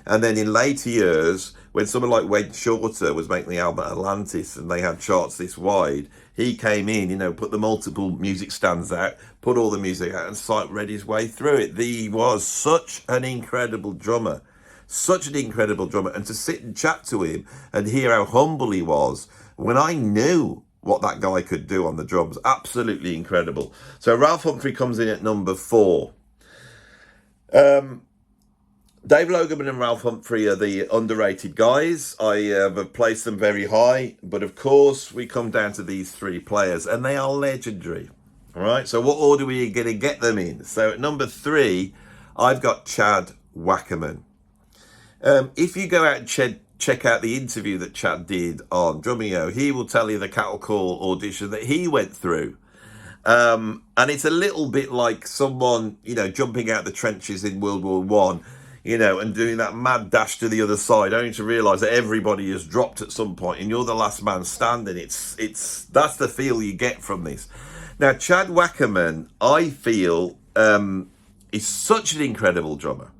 And then in later years, when someone like Wade Shorter was making the album Atlantis and they had charts this wide, he came in, put the multiple music stands out, put all the music out and read his way through it. He was such an incredible drummer. Such an incredible drummer. And to sit and chat to him and hear how humble he was when I knew what that guy could do on the drums, absolutely incredible. So Ralph Humphrey comes in at number 4. Dave Logeman and Ralph Humphrey are the underrated guys. I have placed them very high, but of course we come down to these 3 players and they are legendary. All right, so what order are we going to get them in? So at number 3, I've got Chad Wackerman. If you go out and check out the interview that Chad did on Drumeo, he will tell you the cattle call audition that he went through. And it's a little bit like someone, jumping out the trenches in World War One, and doing that mad dash to the other side, only to realise that everybody has dropped at some point and you're the last man standing. That's the feel you get from this. Now, Chad Wackerman, I feel, is such an incredible drummer.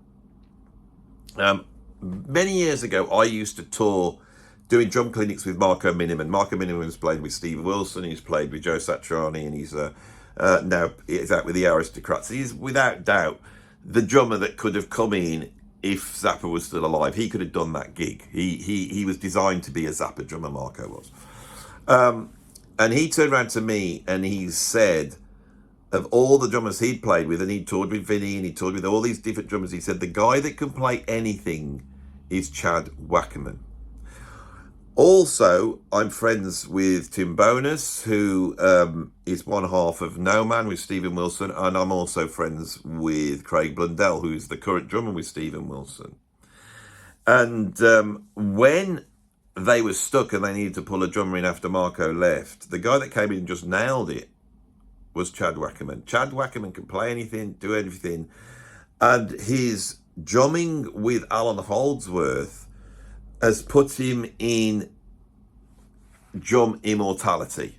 Many years ago, I used to tour doing drum clinics with Marco Miniman. Marco Miniman has played with Steve Wilson, he's played with Joe Satriani, and he's now he's out with the Aristocrats. He's without doubt the drummer that could have come in if Zappa was still alive. He could have done that gig. He was designed to be a Zappa drummer, Marco was. And he turned around to me and he said, of all the drummers he'd played with, and he toured with Vinnie and he toured with all these different drummers, he said, the guy that can play anything is Chad Wackerman. Also, I'm friends with Tim Bonus, who is one half of No Man with Stephen Wilson, and I'm also friends with Craig Blundell, who's the current drummer with Stephen Wilson. And when they were stuck and they needed to pull a drummer in after Marco left, the guy that came in and just nailed it was Chad Wackerman. Chad Wackerman can play anything, do everything, and his drumming with Alan Holdsworth has put him in drum immortality.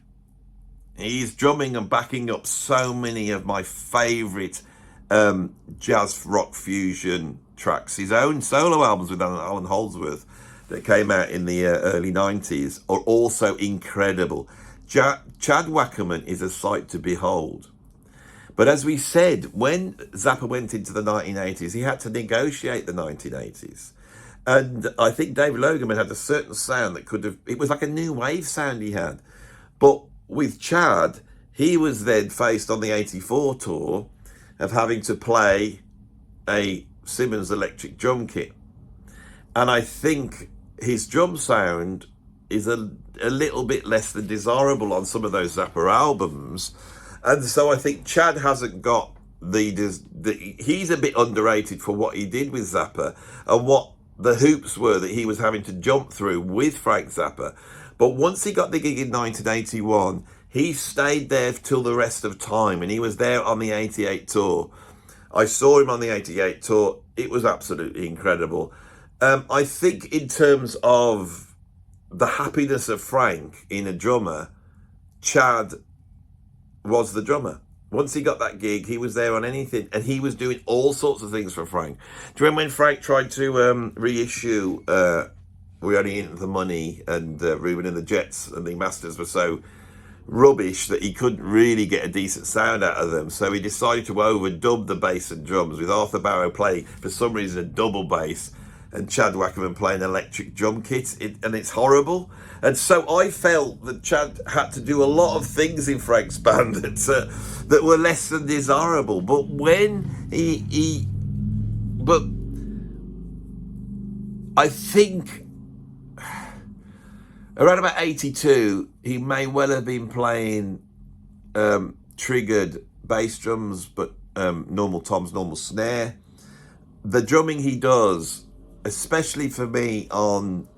He's drumming and backing up so many of my favourite jazz rock fusion tracks. His own solo albums with Alan Holdsworth that came out in the early 90s are also incredible. Chad Wackerman is a sight to behold. But as we said, when Zappa went into the 1980s, he had to negotiate the 1980s. And I think David Logeman had a certain sound that could have, it was like a new wave sound he had. But with Chad, he was then faced on the 84 tour of having to play a Simmons electric drum kit. And I think his drum sound is a little bit less than desirable on some of those Zappa albums. And so I think Chad hasn't got he's a bit underrated for what he did with Zappa and what the hoops were that he was having to jump through with Frank Zappa. But once he got the gig in 1981, he stayed there till the rest of time, and he was there on the 88 tour. I saw him on the 88 tour. It was absolutely incredible. I think in terms of the happiness of Frank in a drummer, Chad was the drummer. Once he got that gig, he was there on anything, and he was doing all sorts of things for Frank. Do you remember when Frank tried to reissue We Only Into the Money and Ruben and the Jets, and the masters were so rubbish that he couldn't really get a decent sound out of them, so he decided to overdub the bass and drums with Arthur Barrow playing, for some reason, a double bass, and Chad Wackerman playing electric drum kit, and it's horrible. And so I felt that Chad had to do a lot of things in Frank's band that were less than desirable. But when but I think around about 82, he may well have been playing triggered bass drums, but normal toms, normal snare. The drumming he does, especially for me on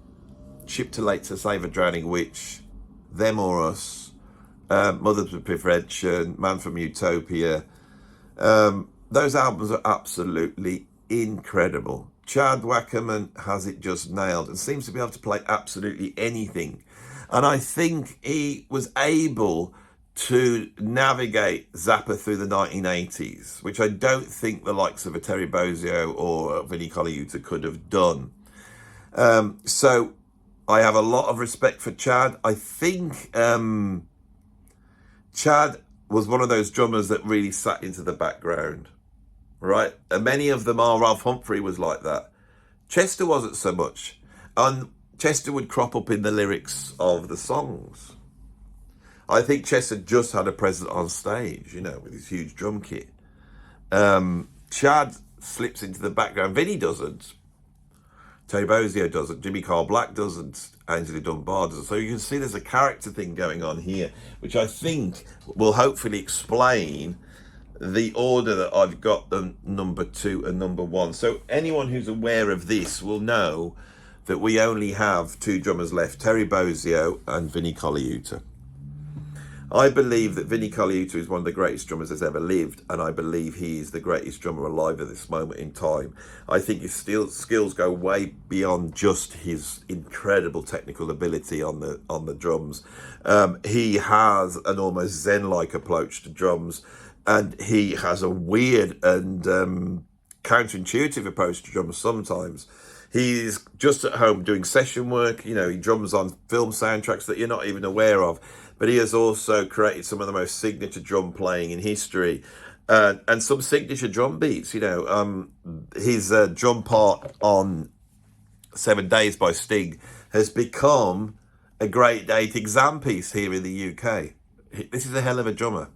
Ship to Lake to Save a Drowning Witch, Them or Us, Mothers with Prevention, Man from Utopia, those albums are absolutely incredible. Chad Wackerman has it just nailed and seems to be able to play absolutely anything. And I think he was able to navigate Zappa through the 1980s, which I don't think the likes of a Terry Bozzio or Vinnie Colaiuta could have done. So I have a lot of respect for Chad. I think Chad was one of those drummers that really sat into the background, right? And many of them are. Ralph Humphrey was like that. Chester wasn't so much. And Chester would crop up in the lyrics of the songs. I think Chester just had a presence on stage, you know, with his huge drum kit. Chad slips into the background. Vinnie doesn't. Terry Bozzio doesn't. Jimmy Carl Black doesn't. Aynsley Dunbar doesn't. So you can see there's a character thing going on here, which I think will hopefully explain the order that I've got them number 2 and number 1. So anyone who's aware of this will know that we only have 2 drummers left, Terry Bozzio and Vinnie Colaiuta. I believe that Vinnie Colaiuta is one of the greatest drummers that's ever lived, and I believe he is the greatest drummer alive at this moment in time. I think his skills go way beyond just his incredible technical ability on the drums. He has an almost Zen-like approach to drums, and he has a weird and counterintuitive approach to drums sometimes. He's just at home doing session work. You know, he drums on film soundtracks that you're not even aware of. But he has also created some of the most signature drum playing in history, and some signature drum beats. You know, his drum part on 7 Days by Sting has become a grade 8 exam piece here in the UK. This is a hell of a drummer.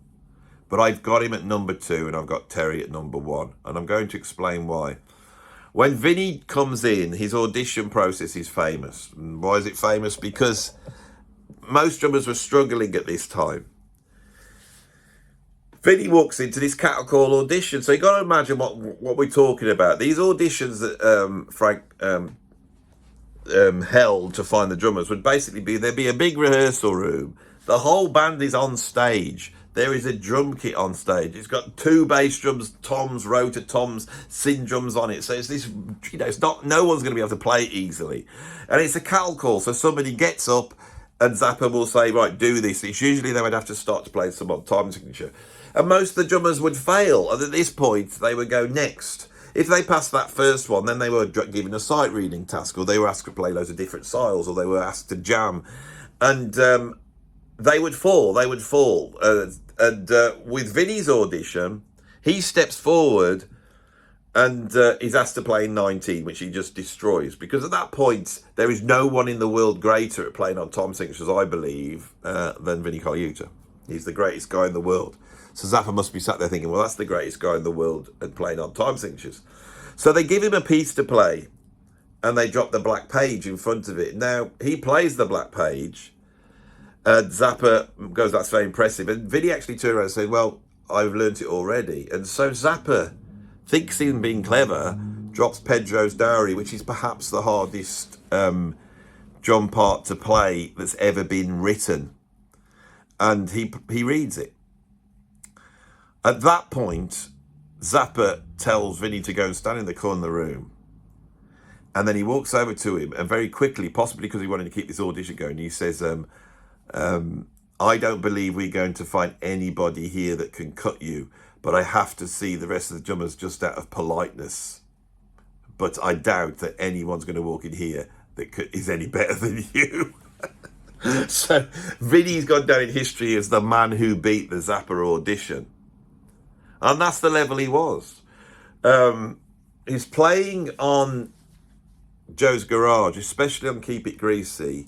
But I've got him at number 2 and I've got Terry at number 1. And I'm going to explain why. When Vinnie comes in, his audition process is famous. And why is it famous? Because most drummers were struggling at this time. Vinnie walks into this cattle call audition. So you got to imagine what we're talking about. These auditions that Frank held to find the drummers would basically be, there'd be a big rehearsal room. The whole band is on stage. There is a drum kit on stage. It's got 2 bass drums, toms, rotor toms, syn drums on it. So it's this, you know, it's not, no one's going to be able to play it easily. And it's a cattle call. So somebody gets up and Zappa will say, right, do this. It's usually they would have to start to play some odd time signature. And most of the drummers would fail. And at this point, they would go next. If they passed that first one, then they were given a sight reading task, or they were asked to play loads of different styles, or they were asked to jam. And they would fall. And with Vinnie's audition, he steps forward And he's asked to play in 19, which he just destroys. Because at that point, there is no one in the world greater at playing on tom signatures, I believe, than Vinnie Colaiuta. He's the greatest guy in the world. So Zappa must be sat there thinking, well, that's the greatest guy in the world at playing on tom signatures. So they give him a piece to play, and they drop the black page in front of it. Now, he plays the black page, and Zappa goes, that's very impressive. And Vinnie actually turned around and said, well, I've learnt it already. And so Zappa thinks he's being clever, drops Pedro's Dowry, which is perhaps the hardest drum part to play that's ever been written. And he reads it. At that point, Zappa tells Vinnie to go and stand in the corner of the room. And then he walks over to him and very quickly, possibly because he wanted to keep this audition going, he says, I don't believe we're going to find anybody here that can cut you, but I have to see the rest of the drummers just out of politeness. But I doubt that anyone's going to walk in here that is any better than you. So Vinnie's gone down in history as the man who beat the Zappa audition. And that's the level he was. He's playing on Joe's Garage, especially on Keep It Greasy,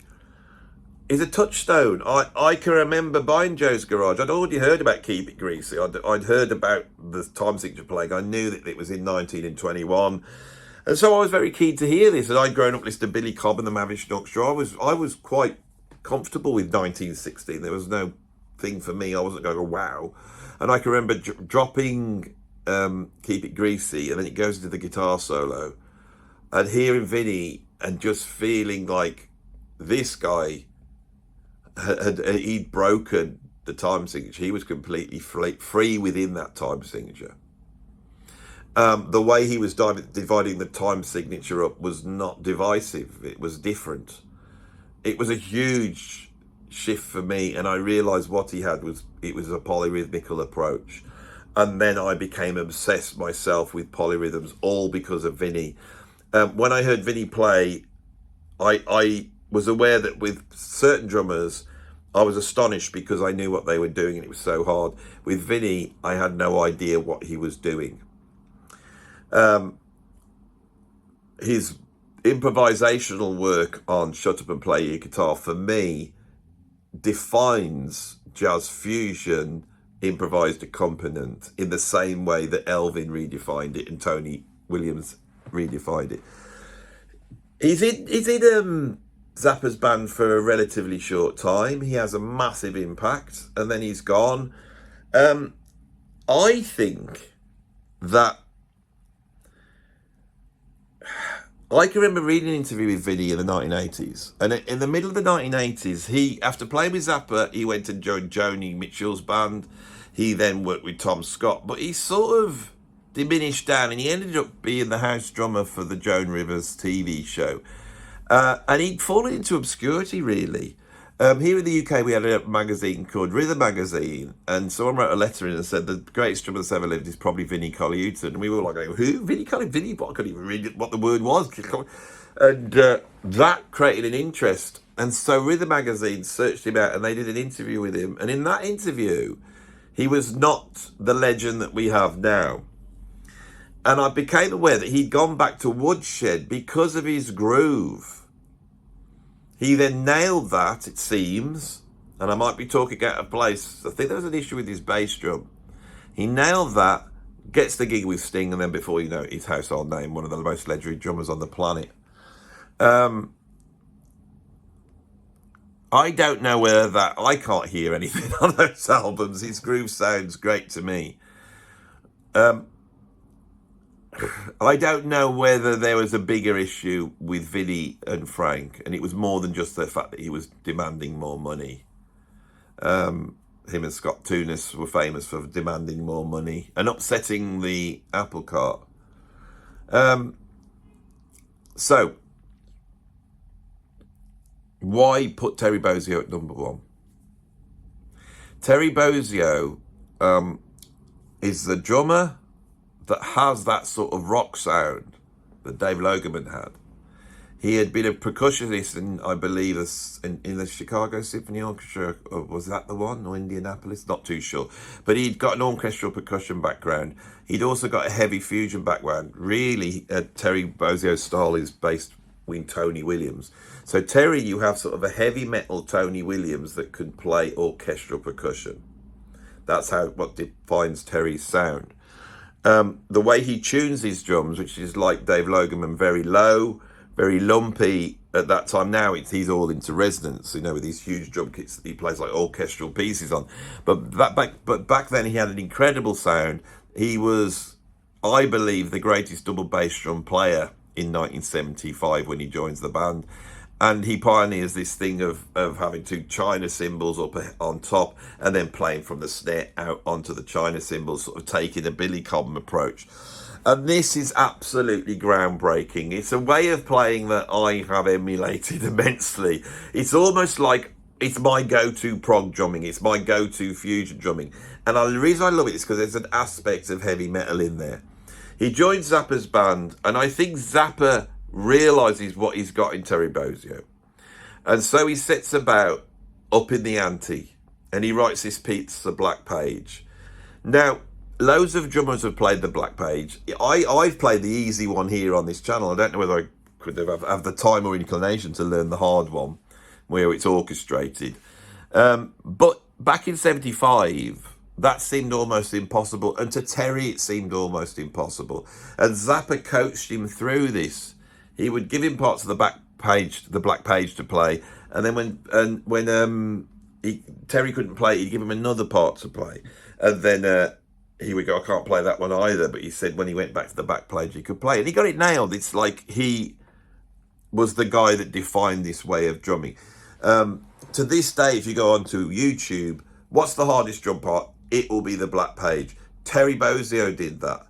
is a touchstone. I can remember buying Joe's Garage. I'd already heard about Keep It Greasy. I'd heard about the time signature playing. I knew that it was in 19 and 21. And so I was very keen to hear this. And I'd grown up listening to Billy Cobb and the Mavish Orchestra. I was quite comfortable with 1916. There was no thing for me. I wasn't going, wow. And I can remember dropping Keep It Greasy, and then it goes into the guitar solo. And hearing Vinnie and just feeling like this guy he'd broken the time signature. He was completely free within that time signature. The way he was dividing the time signature up was not divisive. It was different. It was a huge shift for me, and I realised what he had was a polyrhythmical approach. And then I became obsessed myself with polyrhythms, all because of Vinnie. When I heard Vinnie play, I was aware that with certain drummers, I was astonished because I knew what they were doing and it was so hard. With Vinnie, I had no idea what he was doing. His improvisational work on Shut Up and Play Your Guitar, for me, defines jazz fusion improvised accompaniment in the same way that Elvin redefined it and Tony Williams redefined it. He's in Zappa's band for a relatively short time. He has a massive impact and then he's gone. I think that I can remember reading an interview with Vinnie in the 1980s, and in the middle of the 1980s, he, after playing with Zappa, he went and joined Joni Mitchell's band. He then worked with Tom Scott, but he sort of diminished down, and he ended up being the house drummer for the Joan Rivers TV show. And he'd fallen into obscurity, really. Here in the UK, we had a magazine called Rhythm Magazine, and someone wrote a letter in and said the greatest drummer that's ever lived is probably Vinnie Colaiuta. And we were like, who? Vinnie Colaiuta? Vinnie? I couldn't even read what the word was. And that created an interest. And so Rhythm Magazine searched him out, and they did an interview with him. And in that interview, he was not the legend that we have now. And I became aware that he'd gone back to Woodshed because of his groove. He then nailed that, it seems, and I might be talking out of place. I think there was an issue with his bass drum. He nailed that, gets the gig with Sting, and then before you know it, his household name, one of the most legendary drummers on the planet. I don't know whether that, I can't hear anything on those albums. His groove sounds great to me. I don't know whether there was a bigger issue with Vinnie and Frank, and it was more than just the fact that he was demanding more money. Him and Scott Tunis were famous for demanding more money and upsetting the apple cart. So, why put Terry Bozzio at number one? Terry Bozzio is the drummer that has that sort of rock sound that Dave Logeman had. He had been a percussionist in, I believe, in the Chicago Symphony Orchestra. Or was that the one? Or Indianapolis? Not too sure. But he'd got an orchestral percussion background. He'd also got a heavy fusion background. Really, Terry Bozzio's style is based in Tony Williams. So Terry, you have sort of a heavy metal Tony Williams that can play orchestral percussion. That's what defines Terry's sound. The way he tunes his drums, which is like Dave Logeman, very low, very lumpy at that time. Now he's all into resonance, with these huge drum kits that he plays like orchestral pieces on. But back then he had an incredible sound. He was, I believe, the greatest double bass drum player in 1975 when he joins the band. And he pioneers this thing of having two China cymbals up on top and then playing from the snare out onto the China cymbals, sort of taking a Billy Cobham approach. And this is absolutely groundbreaking. It's a way of playing that I have emulated immensely. It's almost like it's my go-to prog drumming. It's my go-to fusion drumming. And the reason I love it is because there's an aspect of heavy metal in there. He joins Zappa'S band, and I think Zappa realises what he's got in Terry Bozzio. And so he sets about upping the ante, and he writes this piece, The Black Page. Now, loads of drummers have played the Black Page. I've played the easy one here on this channel. I don't know whether I could have the time or inclination to learn the hard one, where it's orchestrated. But back in 75, that seemed almost impossible. And to Terry, it seemed almost impossible. And Zappa coached him through this. He would give him parts of the Black Page to play. And then when Terry couldn't play, he'd give him another part to play. And then he would go, I can't play that one either. But he said when he went back to the Black Page, he could play. And he got it nailed. It's like he was the guy that defined this way of drumming. To this day, if you go onto YouTube, what's the hardest drum part? It will be the Black Page. Terry Bozzio did that.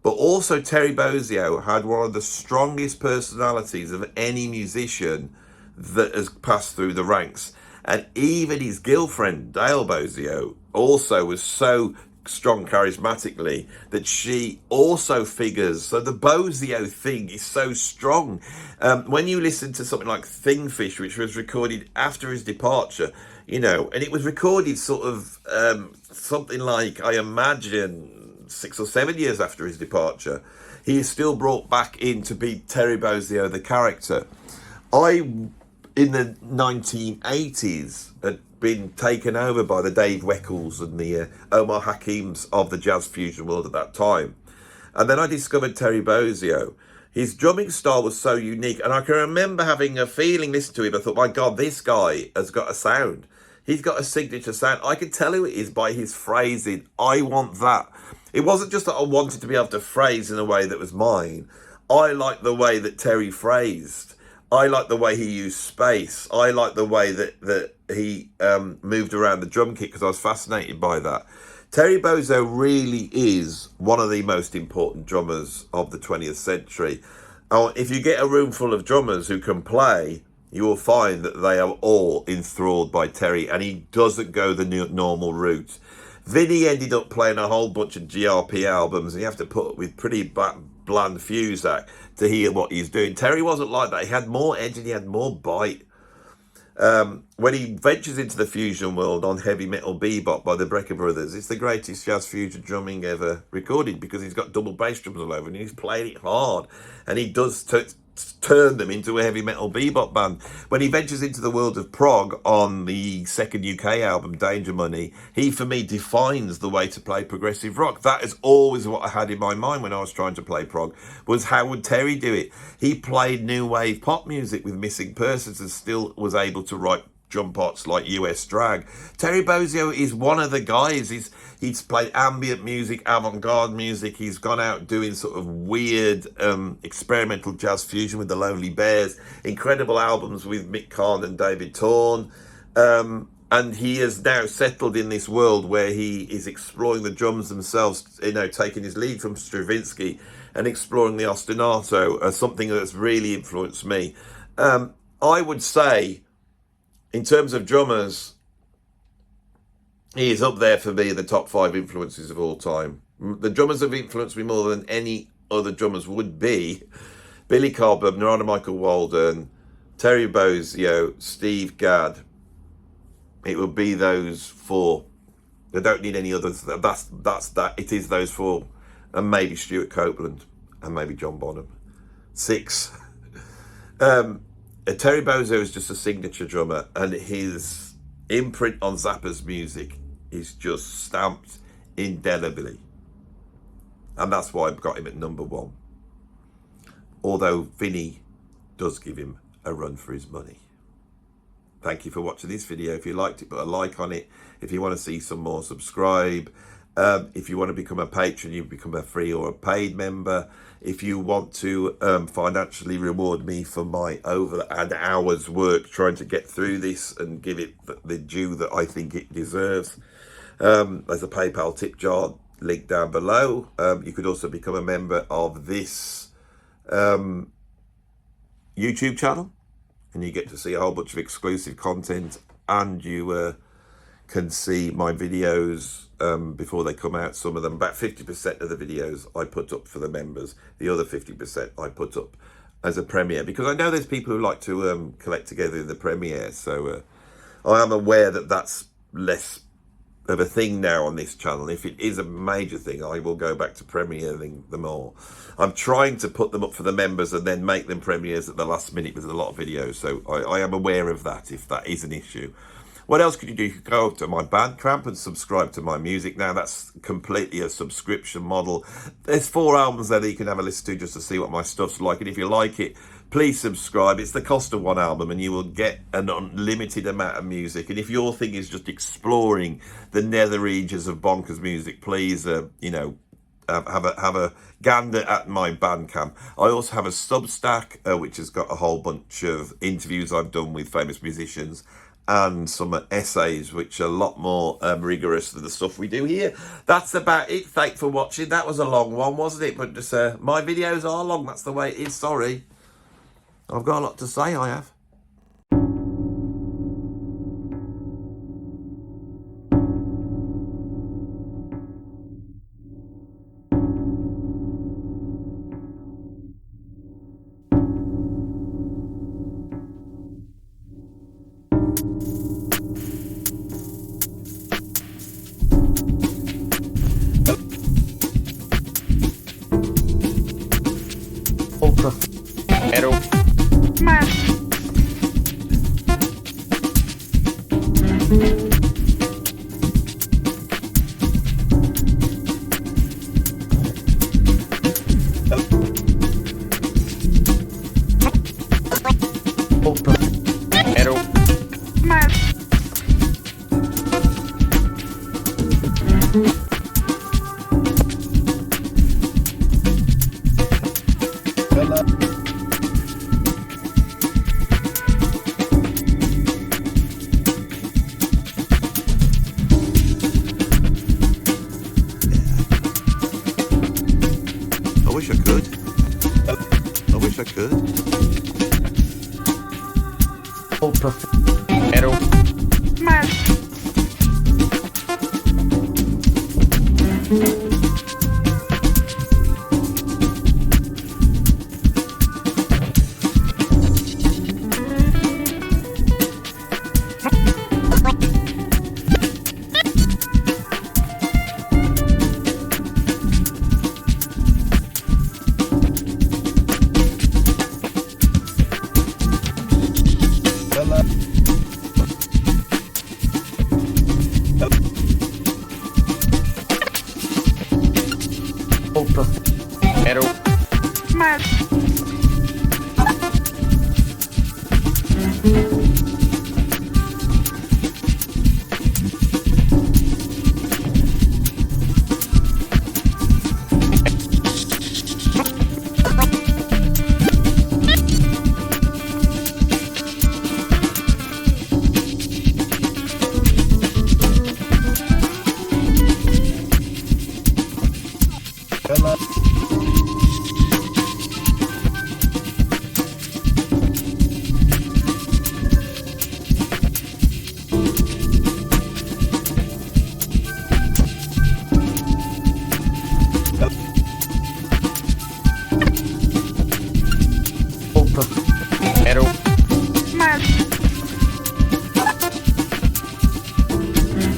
But also Terry Bozzio had one of the strongest personalities of any musician that has passed through the ranks. And even his girlfriend, Dale Bozzio, also was so strong charismatically that she also figures. So the Bozzio thing is so strong. When you listen to something like Thingfish, which was recorded after his departure, and it was recorded sort of something like, I imagine, 6 or 7 years after his departure, he is still brought back in to be Terry Bozzio, the character. In the 1980s, had been taken over by the Dave Weckls and the Omar Hakims of the jazz fusion world at that time. And then I discovered Terry Bozzio. His drumming style was so unique, and I can remember having a feeling listening to him. I thought, my God, this guy has got a sound. He's got a signature sound. I can tell who it is by his phrasing. I want that. It wasn't just that I wanted to be able to phrase in a way that was mine. I like the way that Terry phrased. I like the way he used space. I like the way that he moved around the drum kit, because I was fascinated by that. Terry Bozzio really is one of the most important drummers of the 20th century. If you get a room full of drummers who can play, you will find that they are all enthralled by Terry, and he doesn't go the normal route. Vinnie ended up playing a whole bunch of GRP albums, and you have to put up with pretty bland Fusac to hear what he's doing. Terry wasn't like that. He had more edge and he had more bite. When he ventures into the fusion world on Heavy Metal Bebop by the Brecker Brothers, it's the greatest jazz fusion drumming ever recorded, because he's got double bass drums all over and he's playing it hard, and he does turn them into a heavy metal bebop band. When he ventures into the world of prog on the second UK album, Danger Money, he for me defines the way to play progressive rock. That is always what I had in my mind when I was trying to play prog, was how would Terry do it? He played new wave pop music with Missing Persons and still was able to write drum parts like US Drag. Terry Bozzio is one of the guys. He's played ambient music, avant-garde music. He's gone out doing sort of weird experimental jazz fusion with the Lonely Bears, incredible albums with Mick Karn and David Torn. And he has now settled in this world where he is exploring the drums themselves, taking his lead from Stravinsky and exploring the ostinato, something that's really influenced me. I would say, in terms of drummers, he is up there for me, the top 5 influences of all time. The drummers have influenced me more than any other drummers would be. Billy Cobham, Narada Michael Walden, Terry Bozzio, Steve Gadd. It would be those four. They don't need any others. That's that. It is those four, and maybe Stuart Copeland, and maybe John Bonham. 6. Terry Bozzio is just a signature drummer, and his imprint on Zappa'S music is just stamped indelibly, and that's why I've got him at number 1. Although Vinnie does give him a run for his money. Thank you for watching this video. If you liked it, put a like on it. If you want to see some more, subscribe. If you want to become a patron, you become a free or a paid member. If you want to financially reward me for my over an hour's work trying to get through this and give it the due that I think it deserves, there's a PayPal tip jar link down below. You could also become a member of this YouTube channel, and you get to see a whole bunch of exclusive content, and you can see my videos before they come out. Some of them, about 50% of the videos I put up for the members, the other 50% I put up as a premiere, because I know there's people who like to collect together in the premiere. So I am aware that that's less of a thing now on this channel. If it is a major thing, I will go back to premiering them all. I'm trying to put them up for the members and then make them premieres at the last minute with a lot of videos, so I am aware of that, if that is an issue. What else could you do? You could go to my Bandcamp and subscribe to my music. Now, that's completely a subscription model. There's 4 albums there that you can have a listen to just to see what my stuff's like, and if you like it, please subscribe. It's the cost of 1 album, and you will get an unlimited amount of music. And if your thing is just exploring the nether regions of bonkers music, please, you know, have a gander at my Bandcamp. I also have a Substack, which has got a whole bunch of interviews I've done with famous musicians, and some essays which are a lot more rigorous than the stuff we do here. That's about it. Thanks for watching. That was a long one, wasn't it? But just my videos are long. That's the way it is. Sorry. I've got a lot to say, I have.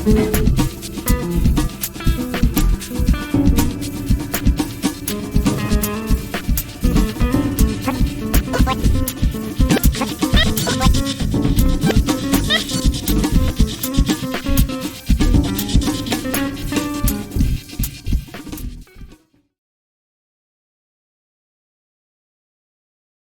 soon.